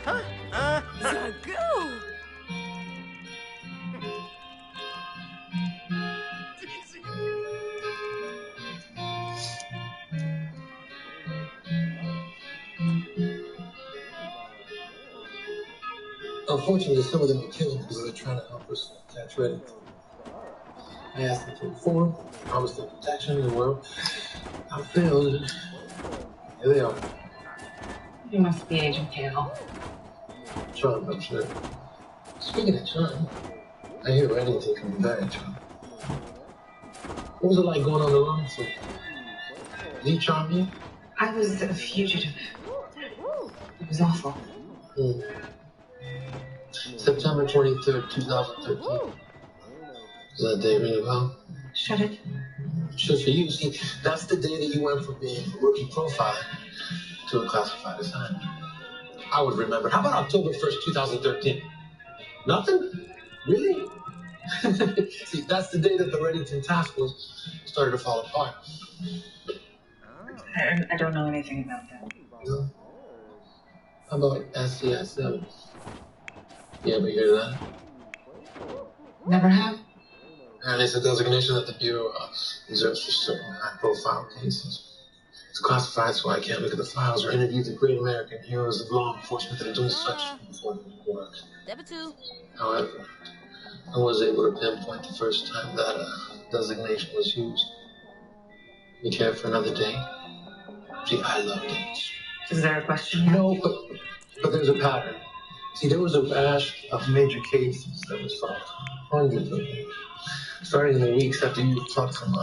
Huh?
Zagoo!
Unfortunately, some of them were killed because they were trying to help us catch Reddington. I asked them to reform, promised them protection, and well, I failed. Here they are.
You must be Agent Hale.
John, I'm sure. Speaking of John, I hear Reddington can be very charming. What was it like going on the run for? Did he charm you?
I was a fugitive. It was awful.
September 23rd, 2013. Does that day ring a bell?
Shut it.
Sure, for you. See, that's the day that you went from being a rookie profiler to a classified assignment. I would remember. How about October 1st, 2013? Nothing? Really? See, that's the day that the Reddington Task Force started to fall apart.
I don't know anything about that.
No? How about SCI-7? You ever hear that?
Never have.
And it's a designation that the Bureau reserves for certain high-profile cases. It's classified, so I can't look at the files or interview the great American heroes of law enforcement that are doing such important work. However, I was able to pinpoint the first time that designation was used. You care for another day? See, I love dates.
Is there a question?
No, but there's a pattern. See, there was a rash of major cases that was solved. Hundreds of them. Starting in the weeks after you plucked from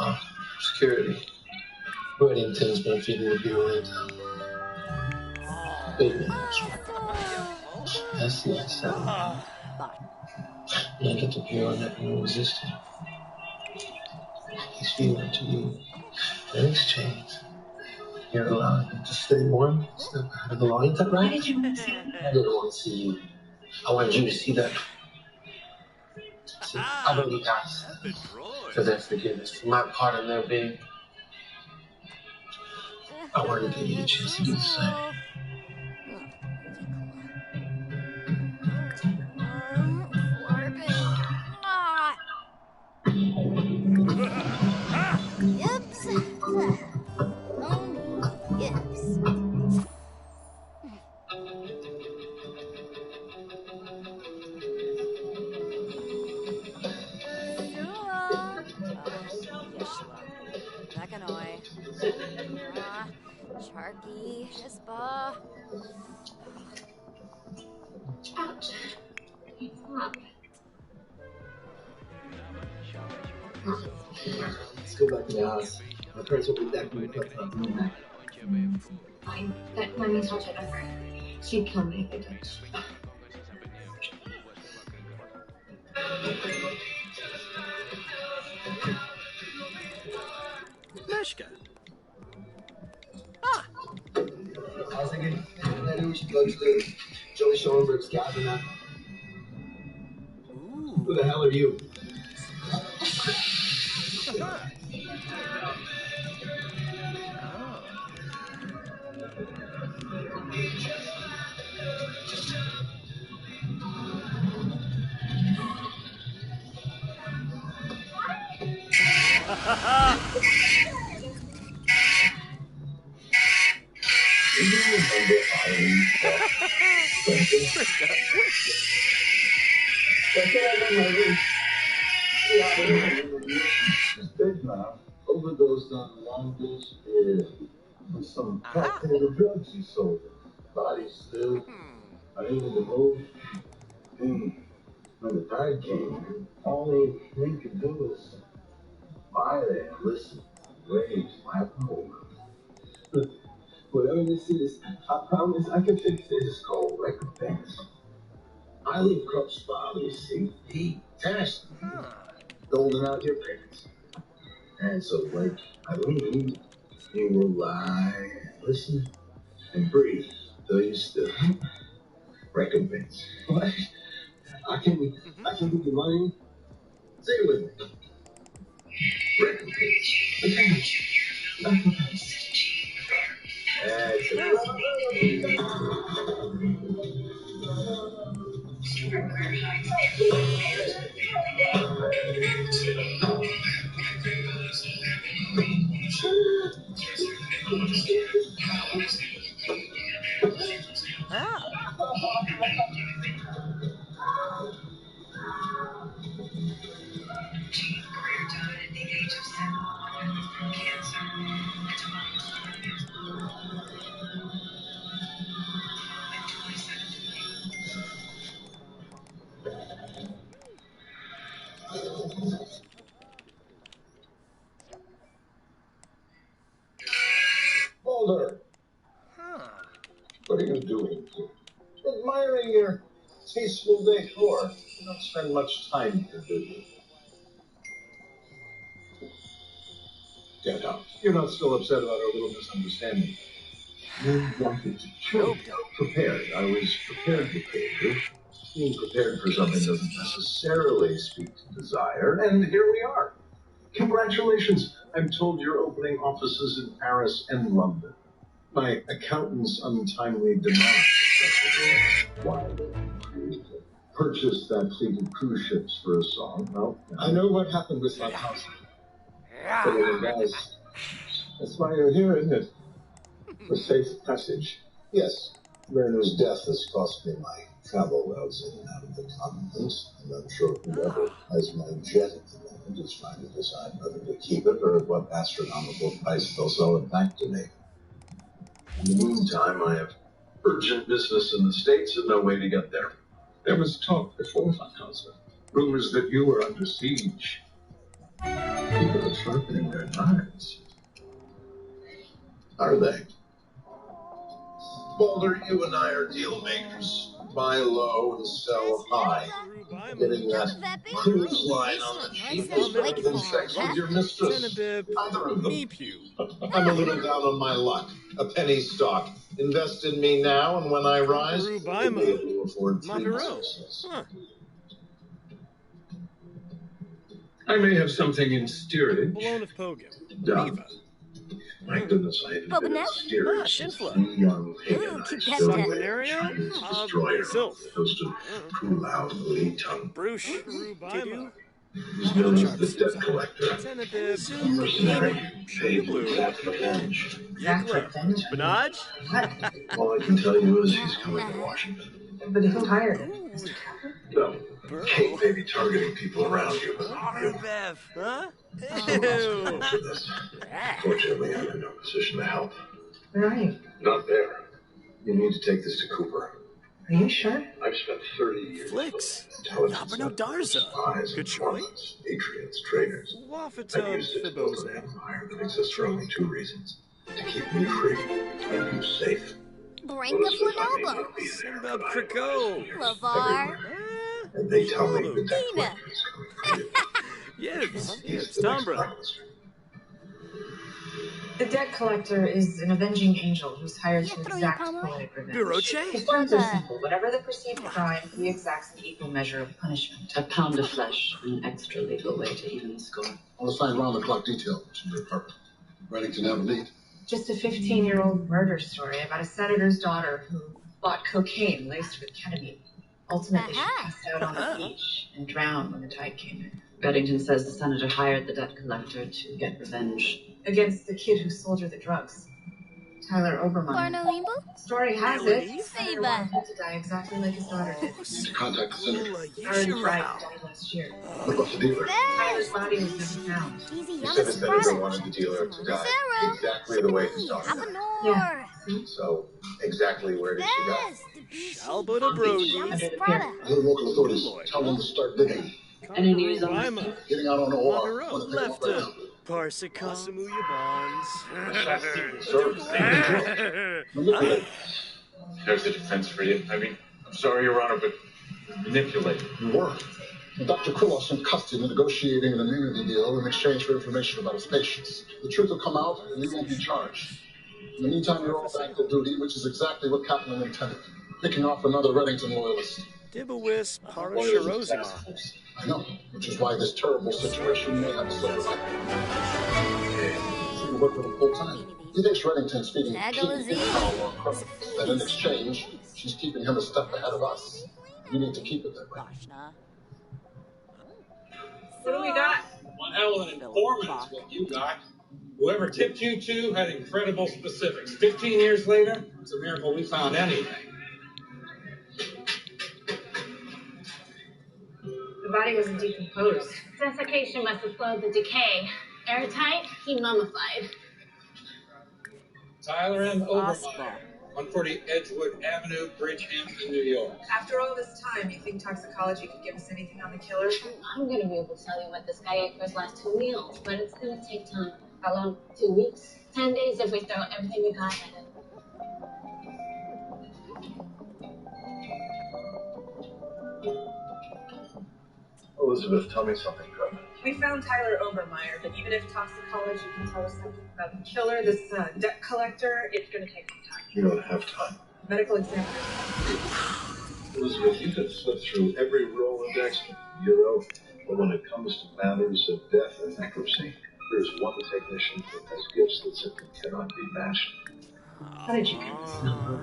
security. Reddington's been feeding the Bureau intel. Big names. SCI-7. And at the Bureau never resisted. He's feeding it to you. In exchange, you're allowing him to stay one step ahead of the law. Ain't that right?
Why did you want to see me?
I didn't want to see you. I wanted you to see that. See, I've already asked for their forgiveness. For my part in their being, I wanted to give you a chance to do the same.
Yips. Only yips.
Nakanoi. Charky. Hispa.
Ouch. It's not.
Let's go back to the house. My parents will be back when we put the room back.
Fine. Let me touch it on her. She'd kill me if I touched.
Meshka.
I was thinking, maybe we should go to Joey Schoenberg's cabin now. Who the hell are you? Do you remember Eileen She's dead now. Overdosed on long dose air. With some cocktail drugs he sold her. Body still. I ain't in the mood. When the tide came, all they could do was lie there and listen. Waves lapping over. Look, whatever this is, I promise I can fix it. It's called recompense. Eileen Krupp's father, you see, he tasked me doling out your parents. And so, like Eileen, you will lie and listen and breathe till you still recompense. What? I can give you money. Say it with me. Recompense. Recompense. Boulder, what are you doing? Admiring your tasteful decor. You don't spend much time here, do you? Get out. You're not still upset about our little misunderstanding. You wanted to kill me. Prepared. I was prepared to kill you. Being prepared for something doesn't necessarily speak to desire, and here we are. Congratulations. I'm told you're opening offices in Paris and London. My accountant's untimely demise. Why you purchased that fleet of cruise ships for a song? Well, I know what happened with my house. But guys, that's why you're here, isn't it? For safe passage. Yes. Mariner's death has cost me my travel routes in and out of the continent, and I'm sure whoever has my jet at the moment is trying to decide whether to keep it or at what astronomical price they'll sell it back to me. In the meantime, I have urgent business in the States and no way to get there. There was talk before, Van Helsing. Rumors that you were under siege. People are sharpening their knives. Are they? Boulder, you and I are deal makers. Buy low and sell high. Getting that cruise line on the cheap is better than sex with your mistress. Either of them. I'm a little down on my luck. A penny stock. Invest in me now, and when I rise, you'll be able to afford 3 businesses. I may have something in steerage.
Balloon of Pogum.
Done. My goodness, I haven't been in steerage since we young pagan and I still wait Chinese destroyer off the coast of Pulau Litung.
Bruce Rubaima.
He's known as the debt collector. A mercenary paid with that revenge.
Benaj?
All I can tell you is he's coming to Washington.
But who hired him?
No, Kate may be targeting people around you, but
Huh?
Ew. For this. Fortunately, I'm in no position to help.
Where are you?
Not there. You need to take this to Cooper.
Are you sure?
I've spent 30 years
Flicks.
intelligence
Yabano Darza.
spies, informants, patriots, traitors. I've used it to build an empire that exists for only 2 reasons. To keep me free and you safe.
Bring the Flanobo.
Simbab Crico.
Lavar.
And they tell me the debt
Tina.
collector is coming for you.
Yibs. Tombra.
The debt collector is an avenging angel who's hired to exact poetic revenge. His terms are simple. Whatever the perceived crime, he exacts an equal measure of punishment.
A pound of flesh, an extra legal way to even the score.
I'll assign round-the-clock detail to your apartment. Ready to have a lead?
Just a 15-year-old murder story about a senator's daughter who bought cocaine laced with ketamine. Ultimately, she passed out on the beach and drowned when the tide came in.
Beddington says the senator hired the debt collector to get revenge.
Against the kid who sold her the drugs. Tyler Obermeyer. Story has it, the senator wanted him to die exactly like his daughter did.
To contact the senator.
Already tried to die last year.
What about the dealer?
Tyler's body was never found.
You said the senator wanted the dealer to die exactly the way his daughter died.
Yeah.
So, exactly where did she die?
Alberta Brody.
The local authorities tell them to start digging.
Any news on
Rima.
Getting out on the OR.
Lefter. Parsica. Samuya Bonds.
There's the defense for you. I mean, I'm sorry, Your Honor, but manipulate.
You were. Dr. Krilov's in custody negotiating an immunity deal in exchange for information about his patients. The truth will come out and you won't be charged. In the meantime, you're all back to duty, which is exactly what Kaplan intended. Picking off another Reddington loyalist.
Dibawis Parasharozma.
I know, which is why this terrible situation may have a silver lining. You work with him full time. He thinks Reddington's feeding key power war criminals. And in exchange, she's keeping him a step ahead of us. You need to keep it that way.
What do we got?
One hell of an informant is what you got. Whoever tipped you to had incredible specifics. 15 years later, it's a miracle we found anything.
The body wasn't decomposed.
Desiccation must have slowed the decay. Airtight, he mummified.
Tyler M. Obermeyer, 140 Edgewood Avenue, Bridgehampton, New York.
After all this time, you think toxicology could give us anything on the killer?
I'm going to be able to tell you what this guy ate for his last 2 meals, but it's going to take time. How long? 2 weeks? 10 days if we throw everything we got at it.
Elizabeth, tell me something good.
We found Tyler Obermeyer, but even if toxicology can tell us something about the killer, this debt collector, it's going to take some time.
You don't have time.
Medical examiner.
Elizabeth, you could flip through every Rolodex in the Bureau, but when it comes to matters of death and necropsy, there's one technician who has gifts that simply cannot be matched.
How did you get this number?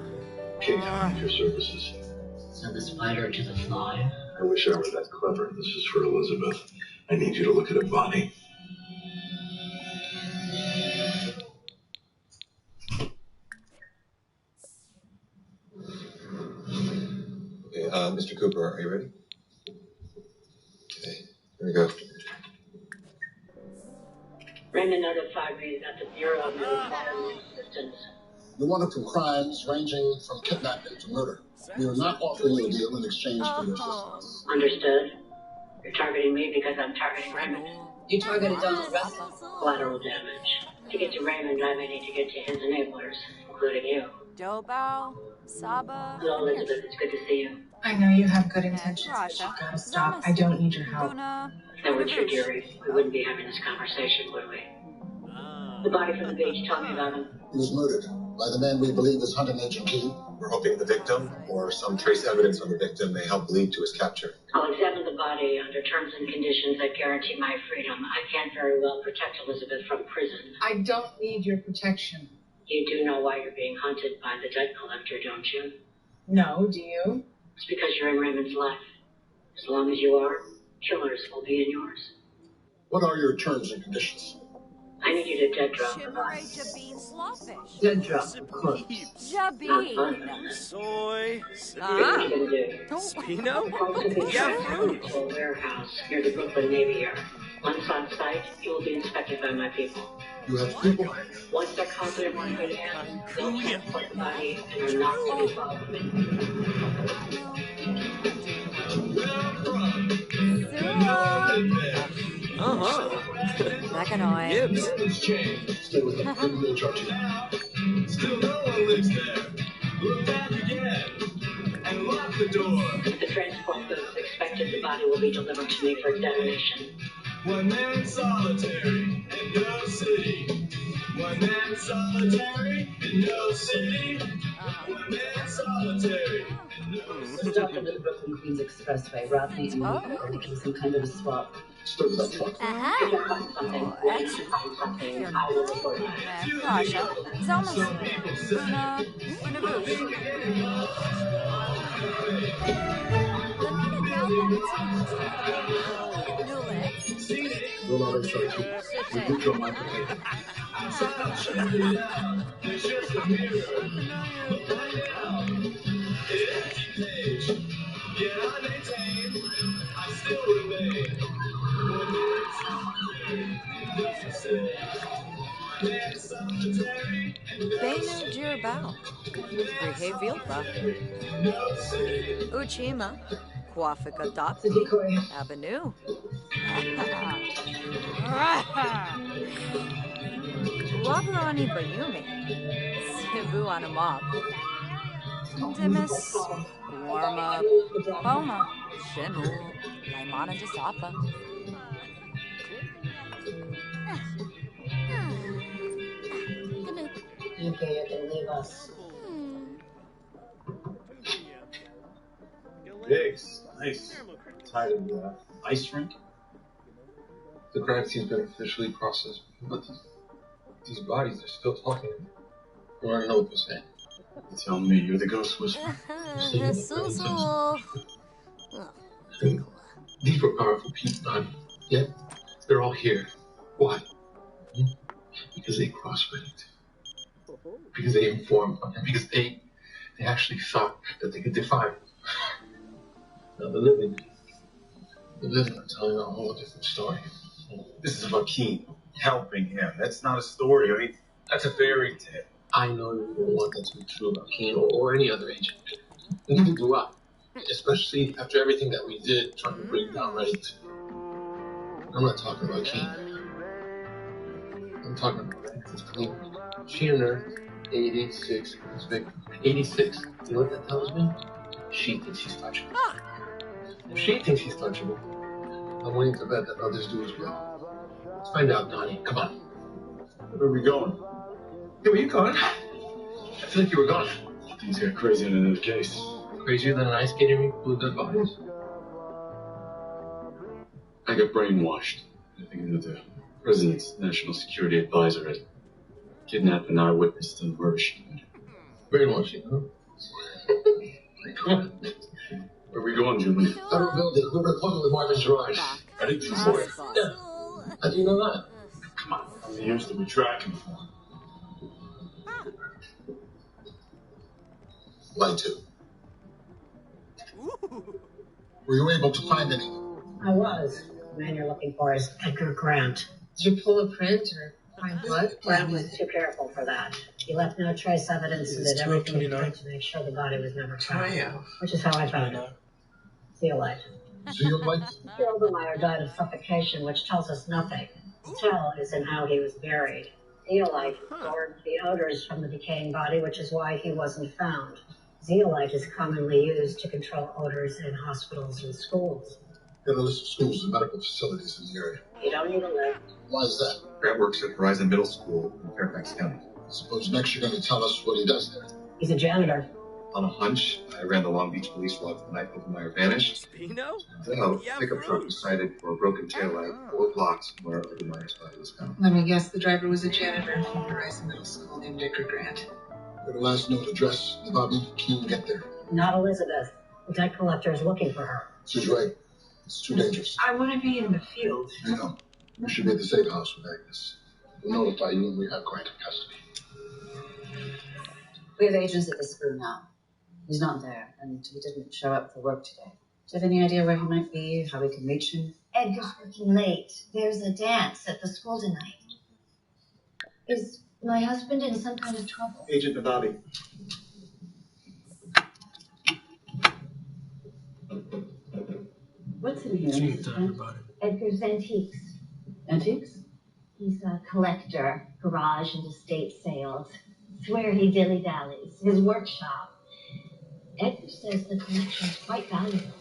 Kate, I need your services.
Send the spider to the fly.
I wish I were that clever. This is for Elizabeth. I need you to look at a body.
Okay, Mr. Cooper, are you ready? Okay, here we go.
Raymond notified me that the Bureau of Military Assistance.
You wanted from crimes ranging from kidnapping to murder. We are not offering you a deal in exchange for your assistance.
Understood. You're targeting me because I'm targeting Raymond.
You targeted Donald Russell.
Collateral damage. To get to Raymond, I may need to get to his enablers, including you.
Dobao, Saba.
Hello, Elizabeth. It's good to see you.
I know you have good intentions, but you've got to stop. I don't need your help.
If that were true, Jerry, we wouldn't be having this conversation, would we? The body from the beach, tell me about him.
He was murdered by the man we believe is Hunting Agent Key.
We're hoping the victim or some trace evidence on the victim may help lead to his capture.
I'll examine the body under terms and conditions that guarantee my freedom. I can't very well protect Elizabeth from prison.
I don't need your protection.
You do know why you're being hunted by the debt collector, don't you?
No, do you?
It's because you're in Raymond's life. As long as you are, killers will be in yours.
What are your terms and conditions?
I need you to dead drop the body.
Dead drop the corpse.
Jabin.
Soy.
What are you going to do?
Spino? Yeah, fruit.
To a warehouse near the Brooklyn Navy Yard. Once on site, you will be inspected by my people.
You have people?
Once they're confident we're in good hands, they'll transport the body and are not to be followed me.
Mechanoid.
Yibs.
Stay with him. Give me a charge.
Still no one lives there. Look back again and lock the door.
If the transport booth is expected, the body will be delivered to me for examination.
One man solitary and no city.
One man solitary in no city. One man solitary in no city.
Stopped under the Brooklyn Queens Expressway. Rodney and Nico are making some kind of a swap.
Proszę, zamysł. Una bush.
Roll out of sight. Repeat your microphone.
There's just a mirror. Look out. Empty page. Yet I maintain. I still remain. One man solitary in no city. One man solitary in no
Benu Jirbao. Rehevilpa. Uchima. Kwafika Daki. Avenue. Wabarani Bayumi. Sibu Anamop. Dimis. Warma. Poma. Shinu. Laimana Jasapa.
Okay, you can leave us.
Biggs, nice. Tired of the ice rink?
The crime scene's been officially processed, but these bodies are still talking. I want to know what they're saying.
You tell me, you're the ghost whisperer.
These were powerful people, Donnie. Yet, they're all here. Why? Because they cross-ranked. Because they informed on him. Because they actually thought that they could defy him. Now the living are telling a whole different story.
This is about Keen helping him. That's not a story. I mean, that's a fairy tale.
I know you don't want that to be true about Keen or any other agent. Neither do I. Especially after everything that we did trying to bring down Reddit. I'm not talking about Keen. I'm talking about Keen. She and her 86 is victim. 86. You know what that tells me? She thinks she's touchable. If she thinks she's touchable, I'm willing to bet that others do as well. Let's find out, Donnie. Come on.
Where are we going?
Hey, were you gone? I feel like you were gone.
Things got crazy in another case.
Crazier than an ice skating rink full of dead bodies.
I got brainwashed. I think that the president's national security advisor had kidnapped an eyewitness to the murder she committed.
Brainwashing, huh? Come on.
Where are we going, Julie?
Federal building. We're appointed with Marvin's garage.
I didn't do for it.
Yeah. How do you know that?
Come on. How many years did we track him for?
Line 2. Were you able to find anything?
I was. The man you're looking for is Edgar Grant.
Did you pull a print or find blood?
Grant was too careful for that. He left no trace evidence and did everything he could to make sure the body was never found. Which is how I found it. Zeolite.
Zeolite?
Obermeyer died of suffocation, which tells us nothing. The tell is in how he was buried. Zeolite stored the odors from the decaying body, which is why he wasn't found. Zeolite is commonly used to control odors in hospitals and schools.
Got a list of schools and medical facilities in the area.
You don't need a list.
Why is that?
Grant works at Horizon Middle School in Fairfax County.
I suppose next you're going to tell us what he does there.
He's a janitor.
On a hunch, I ran the Long Beach police log the night Obermeyer vanished.
Spino?
Well, pickup truck was cited for a broken taillight 4 blocks from where Obermeyer's body was found.
Let me guess, the driver was a janitor from Horizon Middle School named Edgar Grant.
Got a last known address. Bobby, can you get there?
Not Elizabeth. The debt collector is looking for her.
She's right. It's too dangerous.
I want to be in the field.
I know. You should be at the safe house with Agnes. We'll notify you when we have Grant in custody.
We have agents at the school now. He's not there, and he didn't show up for work today. Do you have any idea where he might be, how we can reach him?
Edgar's working late. There's a dance at the school tonight. Is my husband in some kind of trouble?
Agent Nababi.
What's in here?
Cinta.
Edgar's Antiques.
Antiques?
He's a collector, garage and estate sales. Swear he dilly-dallies. His workshop. Edgar says the collection's quite valuable.